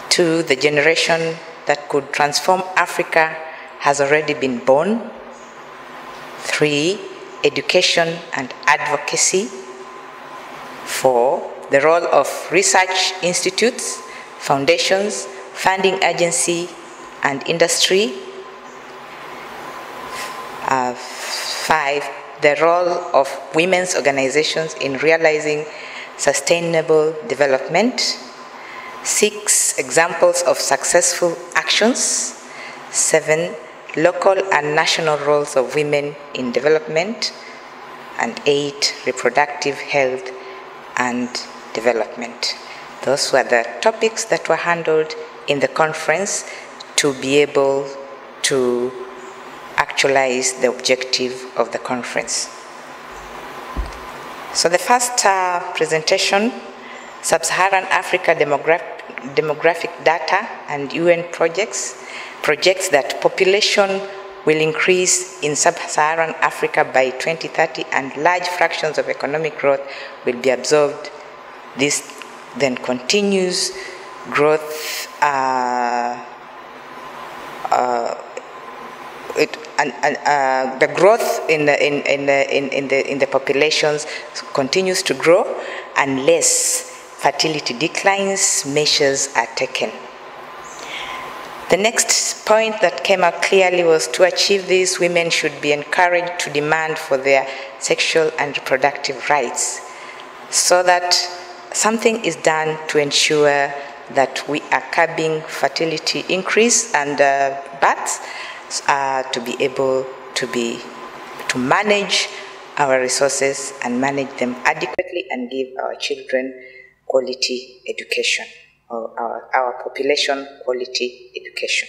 2, the generation that could transform Africa has already been born. 3, education and advocacy. 4, the role of research institutes, foundations, funding agency, and industry. 5, the role of women's organizations in realizing sustainable development. 6, examples of successful actions. 7, local and national roles of women in development. And 8, reproductive health and development. Those were the topics that were handled in the conference to be able to actualize the objective of the conference. So the first presentation, Sub-Saharan Africa demographic data and UN projects that population will increase in Sub-Saharan Africa by 2030 and large fractions of economic growth will be absorbed. This then continues growth the growth in the populations continues to grow unless fertility declines, measures are taken. The next point that came out clearly was to achieve this, women should be encouraged to demand for their sexual and reproductive rights so that something is done to ensure that we are curbing fertility increase and births to be able to manage our resources and manage them adequately and give our children quality education, or our population quality education.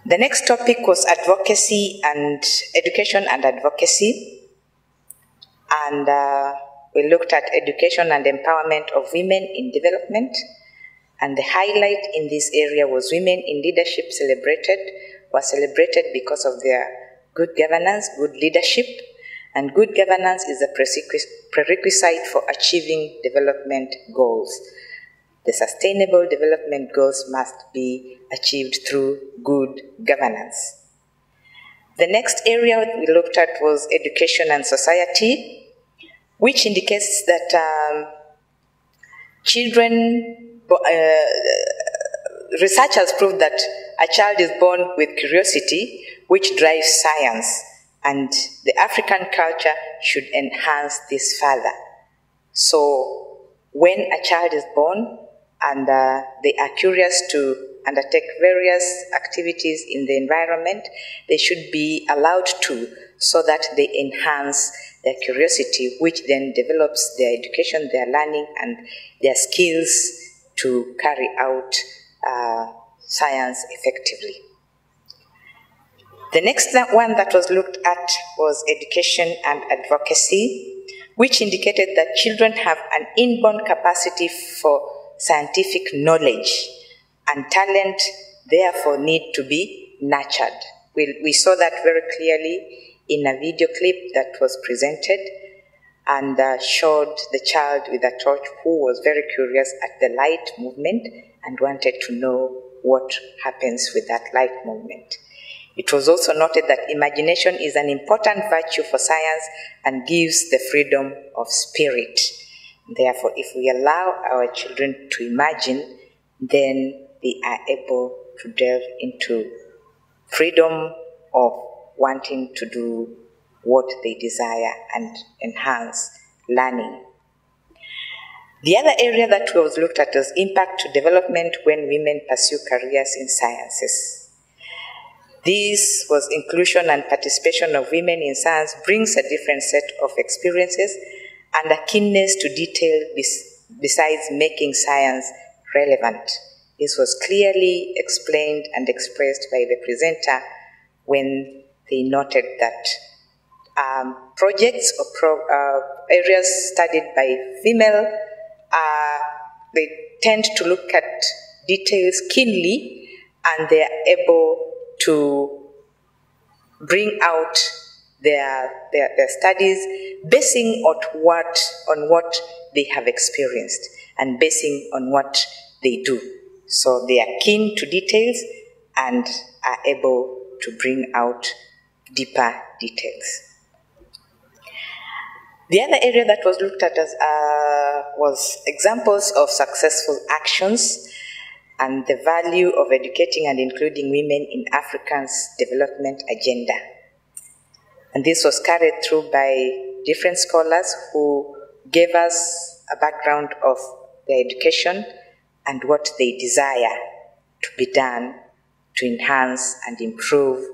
The next topic was advocacy and education and advocacy. And we looked at education and empowerment of women in development. And the highlight in this area was women in leadership were celebrated because of their good governance, good leadership. And good governance is a prerequisite for achieving development goals. The sustainable development goals must be achieved through good governance. The next area we looked at was education and society, which indicates that research has proved that a child is born with curiosity, which drives science, and the African culture should enhance this further. So when a child is born and they are curious to undertake various activities in the environment, they should be allowed to, so that they enhance their curiosity, which then develops their education, their learning, and their skills to carry out science effectively. The next one that was looked at was education and advocacy, which indicated that children have an inborn capacity for scientific knowledge, and talent therefore need to be nurtured. We saw that very clearly in a video clip that was presented and showed the child with a torch who was very curious at the light movement and wanted to know what happens with that light movement. It was also noted that imagination is an important virtue for science and gives the freedom of spirit. Therefore, if we allow our children to imagine, then they are able to delve into freedom of wanting to do what they desire and enhance learning. The other area that was looked at was impact to development when women pursue careers in sciences. This was inclusion and participation of women in science brings a different set of experiences and a keenness to detail besides making science relevant. This was clearly explained and expressed by the presenter when they noted that projects or areas studied by female, they tend to look at details keenly, and they are able to bring out their studies basing on what they have experienced and basing on what they do. So they are keen to details and are able to bring out deeper details. The other area that was looked at was examples of successful actions and the value of educating and including women in Africa's development agenda. And this was carried through by different scholars who gave us a background of their education and what they desire to be done to enhance and improve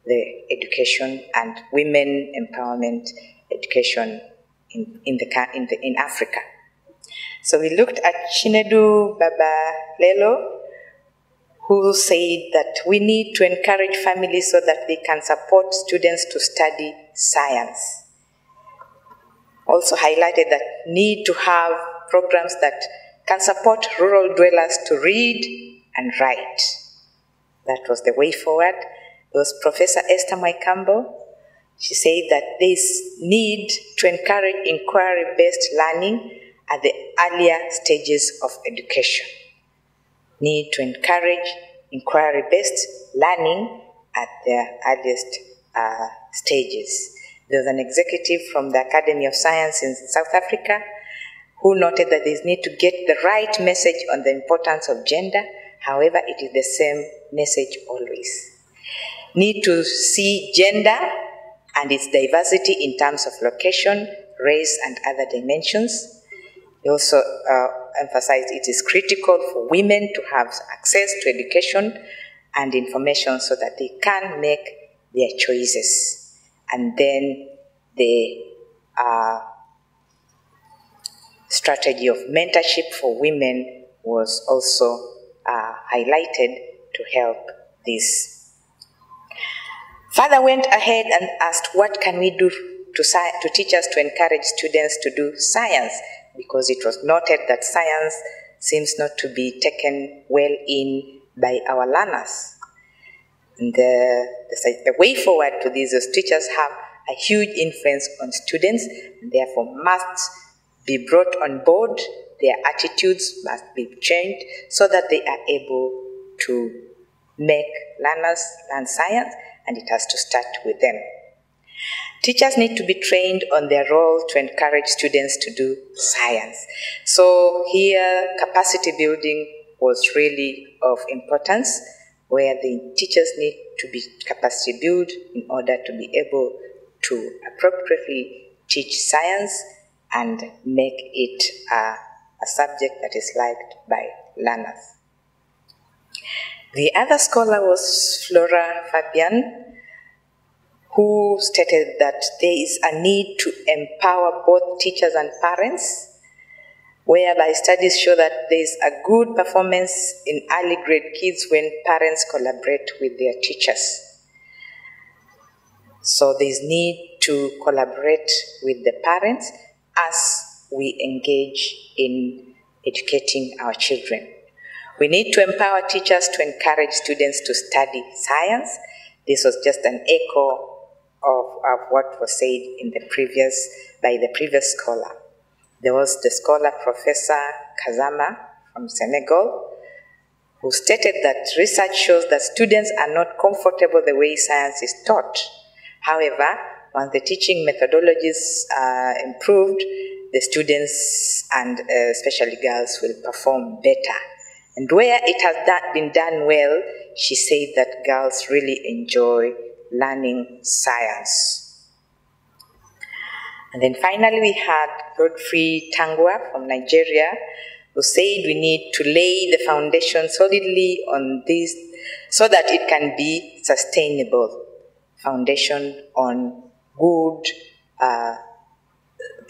the education and women empowerment education in Africa. So we looked at Chinedu Babalelo, who said that we need to encourage families so that they can support students to study science. Also highlighted that need to have programs that can support rural dwellers to read and write. That was the way forward. There was Professor Esther Mwaikambo. She said that there's need to encourage inquiry-based learning at the earlier stages of education. Need to encourage inquiry-based learning at the earliest stages. There was an executive from the Academy of Science in South Africa who noted that there is need to get the right message on the importance of gender. However, it is the same message always. Need to see gender and its diversity in terms of location, race, and other dimensions. He also emphasized it is critical for women to have access to education and information so that they can make their choices. And then the strategy of mentorship for women was also highlighted to help this. Father went ahead and asked, what can we do to teachers to encourage students to do science? Because it was noted that science seems not to be taken well in by our learners. And the way forward to this is teachers have a huge influence on students, and therefore must be brought on board. Their attitudes must be changed so that they are able to make learners learn science, and it has to start with them. Teachers need to be trained on their role to encourage students to do science. So here, capacity building was really of importance, where the teachers need to be capacity built in order to be able to appropriately teach science and make it a subject that is liked by learners. The other scholar was Flora Fabian, who stated that there is a need to empower both teachers and parents, whereby studies show that there is a good performance in early grade kids when parents collaborate with their teachers. So there is need to collaborate with the parents as we engage in educating our children. We need to empower teachers to encourage students to study science. This was just an echo of what was said in by the previous scholar. There was the scholar Professor Kazama from Senegal, who stated that research shows that students are not comfortable the way science is taught. However, once the teaching methodologies are improved, the students, and especially girls, will perform better. And where it has been done well, she said that girls really enjoy learning science. And then finally, we had Godfrey Tangwa from Nigeria, who said we need to lay the foundation solidly on this so that it can be sustainable. Foundation on good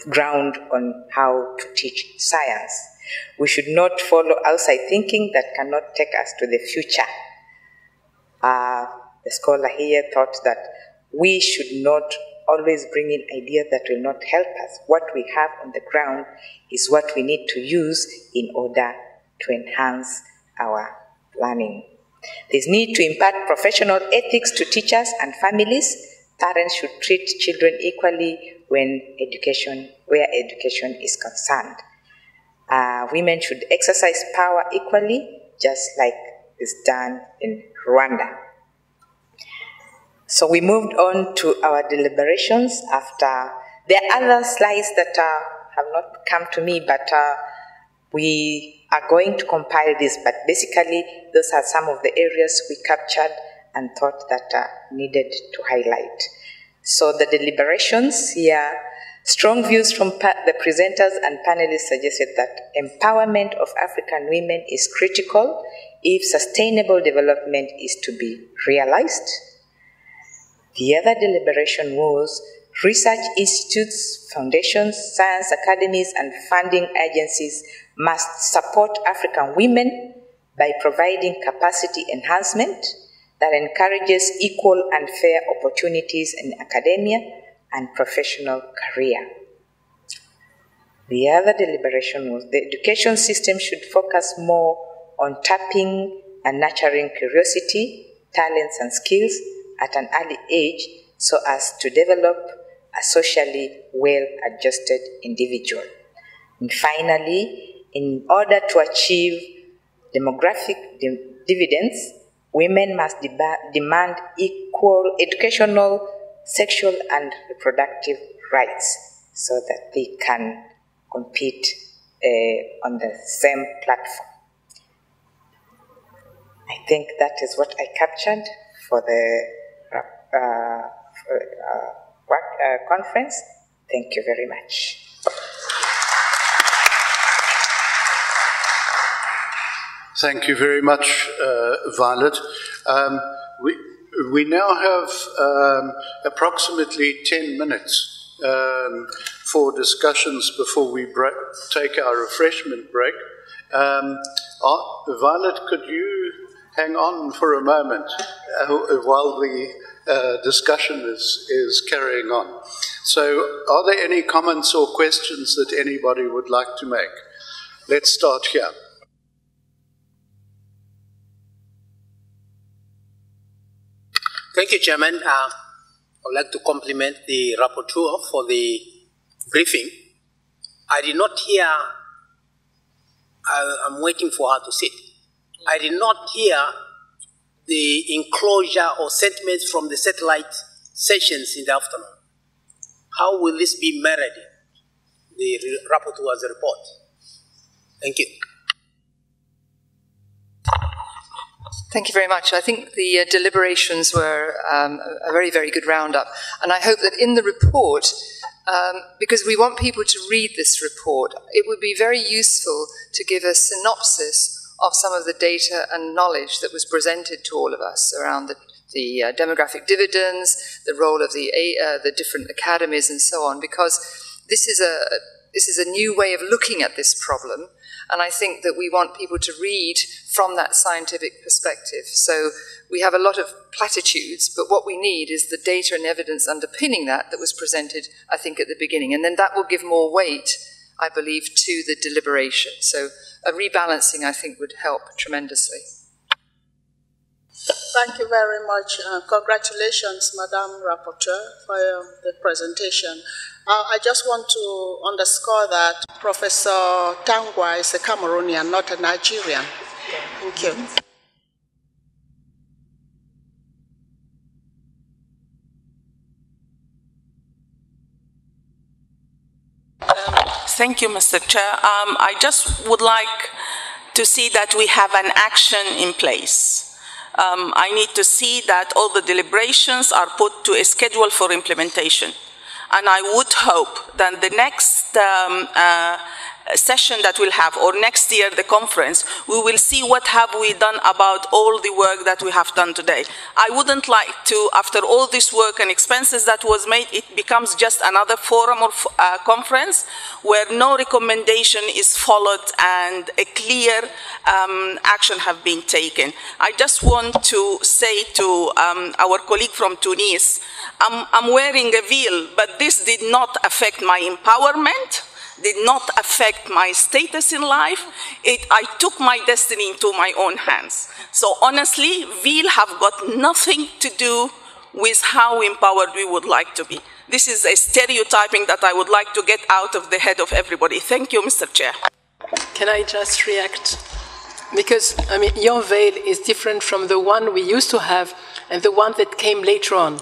ground on how to teach science. We should not follow outside thinking that cannot take us to the future. The scholar here thought that we should not always bring in ideas that will not help us. What we have on the ground is what we need to use in order to enhance our learning. There's need to impart professional ethics to teachers and families. Parents should treat children equally where education is concerned. Women should exercise power equally, just like is done in Rwanda. So we moved on to our deliberations after. There are other slides that have not come to me, but we are going to compile this. But basically, those are some of the areas we captured and thought that needed to highlight. So the deliberations here, strong views from the presenters and panelists suggested that empowerment of African women is critical if sustainable development is to be realized. The other deliberation was research institutes, foundations, science academies, and funding agencies must support African women by providing capacity enhancement that encourages equal and fair opportunities in academia and professional career. The other deliberation was the education system should focus more on tapping and nurturing curiosity, talents, and skills at an early age so as to develop a socially well-adjusted individual. And finally, in order to achieve demographic dividends, women must demand equal educational, sexual, and reproductive rights so that they can compete on the same platform. I think that is what I captured for the conference. Thank you very much. Thank you very much, Violet. We now have approximately 10 minutes for discussions before we take our refreshment break. Violet, could you hang on for a moment while the discussion is carrying on? So, are there any comments or questions that anybody would like to make? Let's start here. Thank you, Chairman. I would like to compliment the rapporteur for the briefing. I did not hear, I'm waiting for her to sit. I did not hear the enclosure or sentiments from the satellite sessions in the afternoon. How will this be mirrored in the rapporteur's report? Thank you. Thank you very much. I think the deliberations were a very, very good roundup. And I hope that in the report, because we want people to read this report, it would be very useful to give a synopsis of some of the data and knowledge that was presented to all of us around the demographic dividends, the role of the different academies and so on, because this is a new way of looking at this problem, and I think that we want people to read from that scientific perspective. So we have a lot of platitudes, but what we need is the data and evidence underpinning that was presented, I think, at the beginning, and then that will give more weight, I believe, to the deliberation. So a rebalancing, I think, would help tremendously. Thank you very much. Congratulations, Madam Rapporteur, for the presentation. I just want to underscore that Professor Tangwa is a Cameroonian, not a Nigerian. Thank you. Thank you, Mr. Chair. I just would like to see that we have an action in place. I need to see that all the deliberations are put to a schedule for implementation. And I would hope that the next session that we'll have, or next year, the conference, we will see what have we done about all the work that we have done today. I wouldn't like to, after all this work and expenses that was made, it becomes just another forum or conference where no recommendation is followed and a clear action have been taken. I just want to say to our colleague from Tunis, I'm wearing a veil, but this did not affect my empowerment, did not affect my status in life. I took my destiny into my own hands. So honestly, veil have got nothing to do with how empowered we would like to be. This is a stereotyping that I would like to get out of the head of everybody. Thank you, Mr. Chair. Can I just react? Because, I mean, your veil is different from the one we used to have and the one that came later on.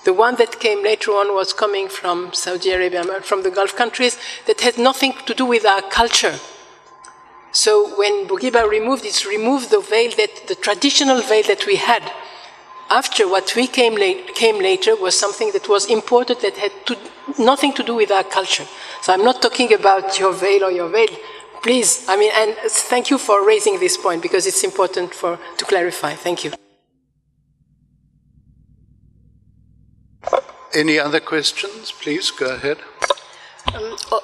The one that came later on was coming from Saudi Arabia, from the Gulf countries, that had nothing to do with our culture. So when Bourguiba removed it, removed the veil, the traditional veil that we had. After what we came later was something that was imported that had nothing to do with our culture. So I'm not talking about your veil or your veil. Please, I mean, and thank you for raising this point because it's important to clarify. Thank you. Any other questions? Please go ahead.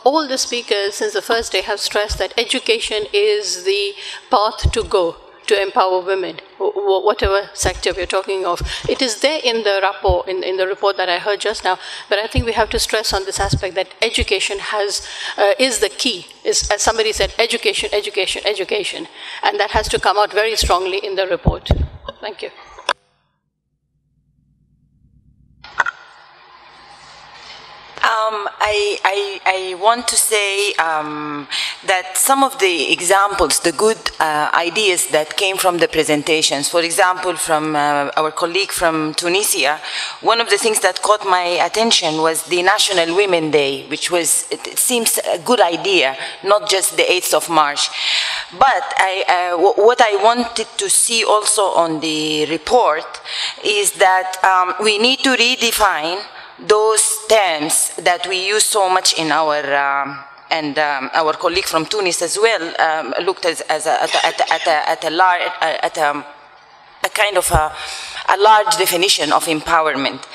All the speakers since the first day have stressed that education is the path to go to empower women, whatever sector we're talking of. It is there in the rapport, in the report that I heard just now, but I think we have to stress on this aspect that education is the key. As somebody said, education, education, education. And that has to come out very strongly in the report. Thank you. I want to say that some of the examples, the good ideas that came from the presentations, for example, from our colleague from Tunisia, one of the things that caught my attention was the National Women's Day, which was, it seems a good idea, not just the 8th of March. But what I wanted to see also on the report is that we need to redefine those terms that we use so much in our, and our colleague from Tunis as well looked at a kind of a large definition of empowerment.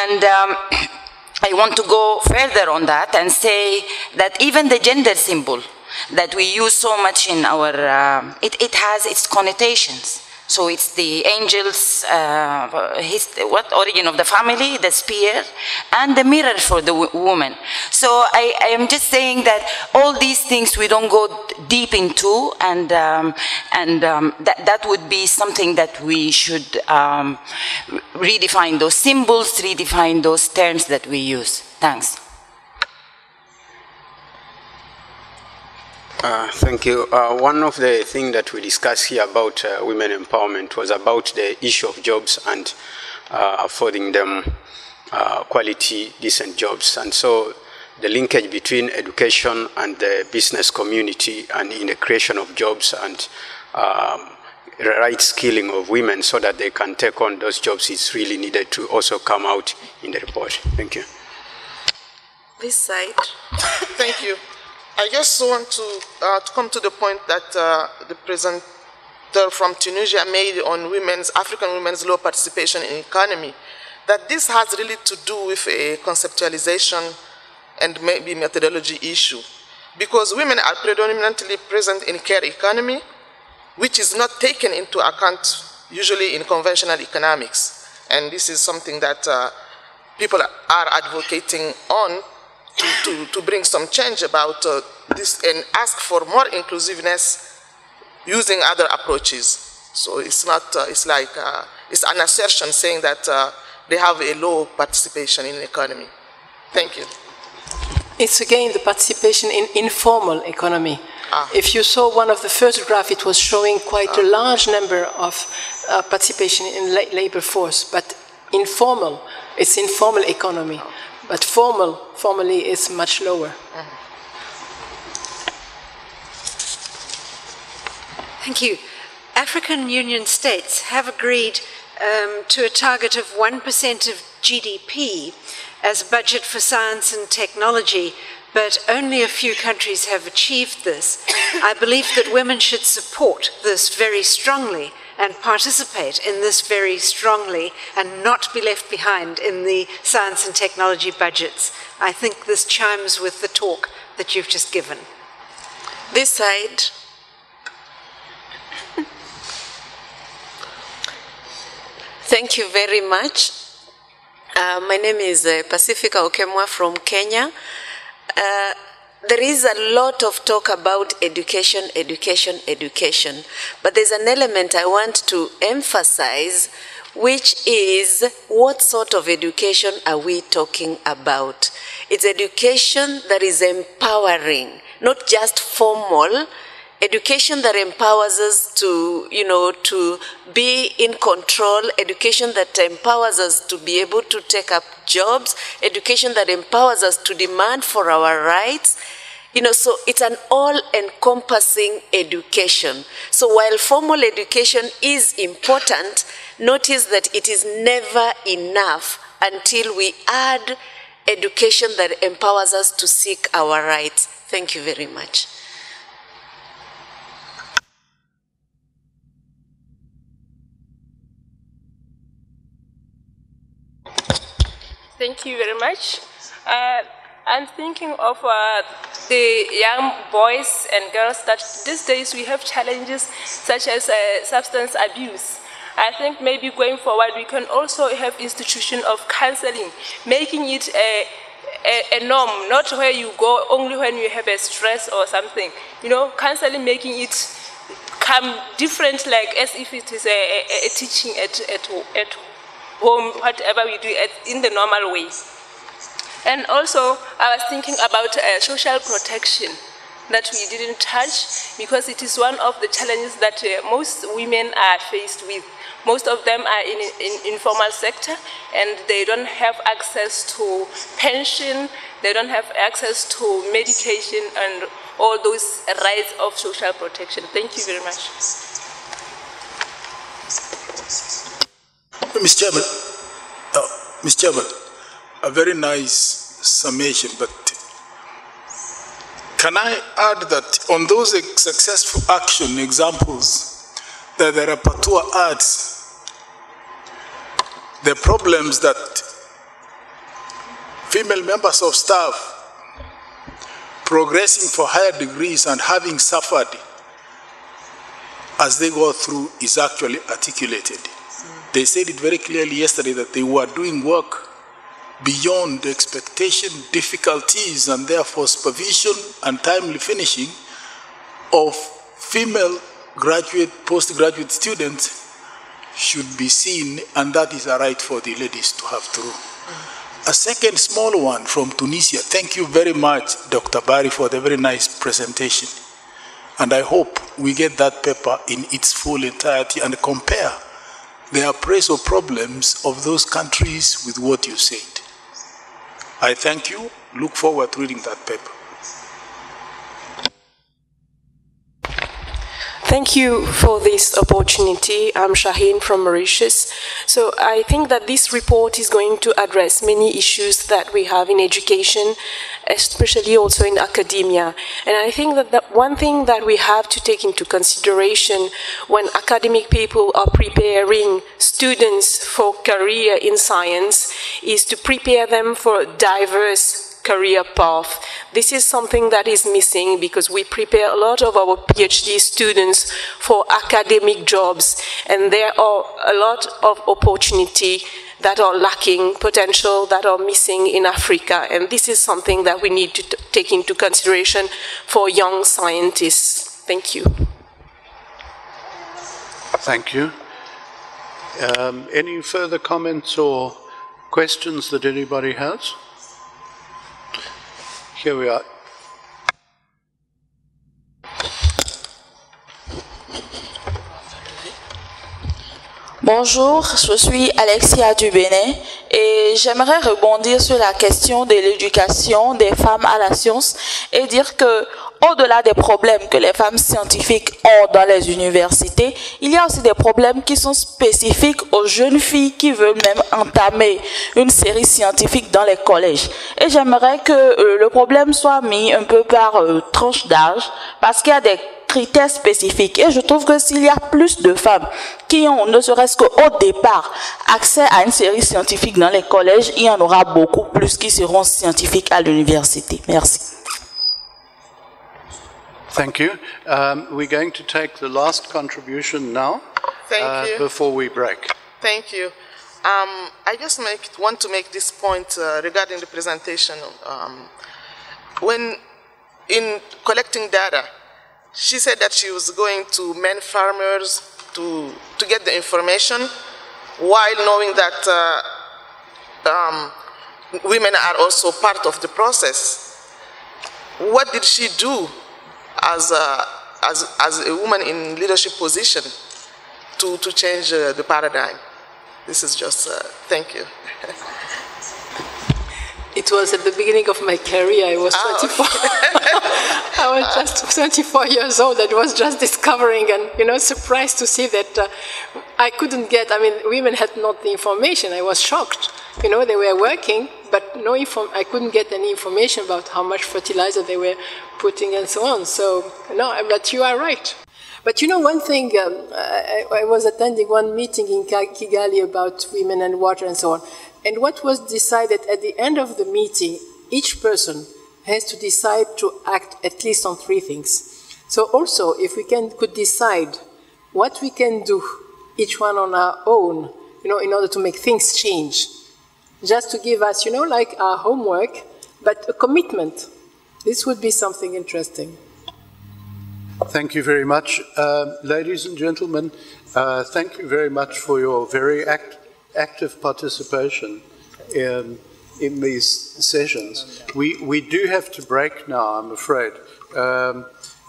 And I want to go further on that and say that even the gender symbol that we use so much in our, it has its connotations. So it's the angel's, origin of the family, the spear, and the mirror for the woman. So I am just saying that all these things we don't go deep into, and that would be something that we should redefine those symbols, redefine those terms that we use. Thanks. Thank you. One of the things that we discussed here about women empowerment was about the issue of jobs and affording them quality, decent jobs. And so the linkage between education and the business community and in the creation of jobs and right skilling of women so that they can take on those jobs is really needed to also come out in the report. Thank you. This side. Thank you. I just want to come to the point that the rapporteur from Tunisia made on African women's low participation in economy, that this has really to do with a conceptualization and maybe methodology issue. Because women are predominantly present in care economy, which is not taken into account usually in conventional economics. And this is something that people are advocating on to bring some change about this and ask for more inclusiveness using other approaches. So it's not, it's like, it's an assertion saying that they have a low participation in the economy. Thank you. It's again the participation in informal economy. If you saw one of the first graphs, it was showing quite a large number of participation in labor force, but informal, it's informal economy, but formally is much lower. Thank you. African Union states have agreed to a target of 1% of GDP as budget for science and technology, but only a few countries have achieved this. I believe that women should support this very strongly and participate in this very strongly and not be left behind in the science and technology budgets. I think this chimes with the talk that you've just given. This side. Thank you very much. My name is Pacifica Okemwa from Kenya. There is a lot of talk about education, education, education, but there's an element I want to emphasize, which is what sort of education are we talking about? It's education that is empowering, not just formal, education that empowers us to, to be in control, education that empowers us to be able to take up jobs, education that empowers us to demand for our rights. So it's an all-encompassing education. So while formal education is important, notice that it is never enough until we add education that empowers us to seek our rights. Thank you very much. Thank you very much. I'm thinking of the young boys and girls that these days we have challenges such as substance abuse. I think maybe going forward we can also have institution of counseling, making it a norm, not where you go only when you have a stress or something. Counseling, making it come different, like as if it is a teaching at home, whatever we do in the normal way. And also, I was thinking about social protection that we didn't touch, because it is one of the challenges that most women are faced with. Most of them are in informal sector, and they don't have access to pension, they don't have access to medication and all those rights of social protection. Thank you very much. Mr. Chairman, a very nice summation, but can I add that on those successful action examples that the rapporteur adds, the problems that female members of staff progressing for higher degrees and having suffered as they go through is actually articulated. They said it very clearly yesterday that they were doing work beyond expectation, difficulties, and therefore supervision and timely finishing of female graduate, postgraduate students should be seen, and that is a right for the ladies to have through. A second small one from Tunisia. Thank you very much, Dr. Bari, for the very nice presentation. And I hope we get that paper in its full entirety and compare the appraisal problems of those countries with what you said. I thank you. Look forward to reading that paper. Thank you for this opportunity. I'm Shaheen from Mauritius. So I think that this report is going to address many issues that we have in education, especially also in academia. And I think that one thing that we have to take into consideration when academic people are preparing students for career in science is to prepare them for a diverse career path. This is something that is missing because we prepare a lot of our PhD students for academic jobs, and there are a lot of opportunity that are lacking, potential that are missing in Africa, and this is something that we need to take into consideration for young scientists. Thank you. Thank you. Any further comments or questions that anybody has? Here we are. Bonjour, je suis Alexia du Bénin et j'aimerais rebondir sur la question de l'éducation des femmes à la science et dire que au-delà des problèmes que les femmes scientifiques ont dans les universités, il y a aussi des problèmes qui sont spécifiques aux jeunes filles qui veulent même entamer une série scientifique dans les collèges. Et j'aimerais que le problème soit mis un peu par tranche d'âge parce qu'il y a des critères spécifiques. Et je trouve que s'il y a plus de femmes qui ont, ne serait-ce qu'au départ, accès à une série scientifique dans les collèges, il y en aura beaucoup plus qui seront scientifiques à l'université. Merci. Thank you. We're going to take the last contribution now. Thank you. Before we break. Thank you. I just want to make this point regarding the presentation. When in collecting data, she said that she was going to men farmers to get the information, while knowing that women are also part of the process. What did she do as a woman in leadership position to change the paradigm? This is just, thank you. It was at the beginning of my career. I was 24. I was just 24 years old. I was just discovering and, surprised to see that I couldn't get, women had not the information. I was shocked. They were working, but I couldn't get any information about how much fertilizer they were putting and so on. So, no, but you are right. But one thing, I was attending one meeting in Kigali about women and water and so on. And what was decided at the end of the meeting, each person has to decide to act at least on 3 things. So also, if we could decide what we can do, each one on our own, in order to make things change, just to give us, like our homework, but a commitment. This would be something interesting. Thank you very much. Ladies and gentlemen, thank you very much for your very active participation in these sessions. We do have to break now, I'm afraid,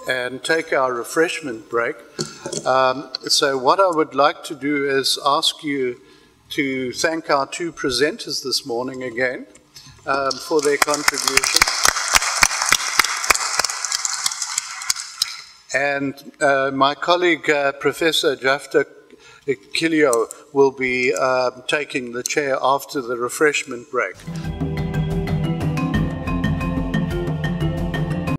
and take our refreshment break. So what I would like to do is ask you to thank our 2 presenters this morning again for their contribution. And my colleague, Professor Jafta Kilio, will be taking the chair after the refreshment break.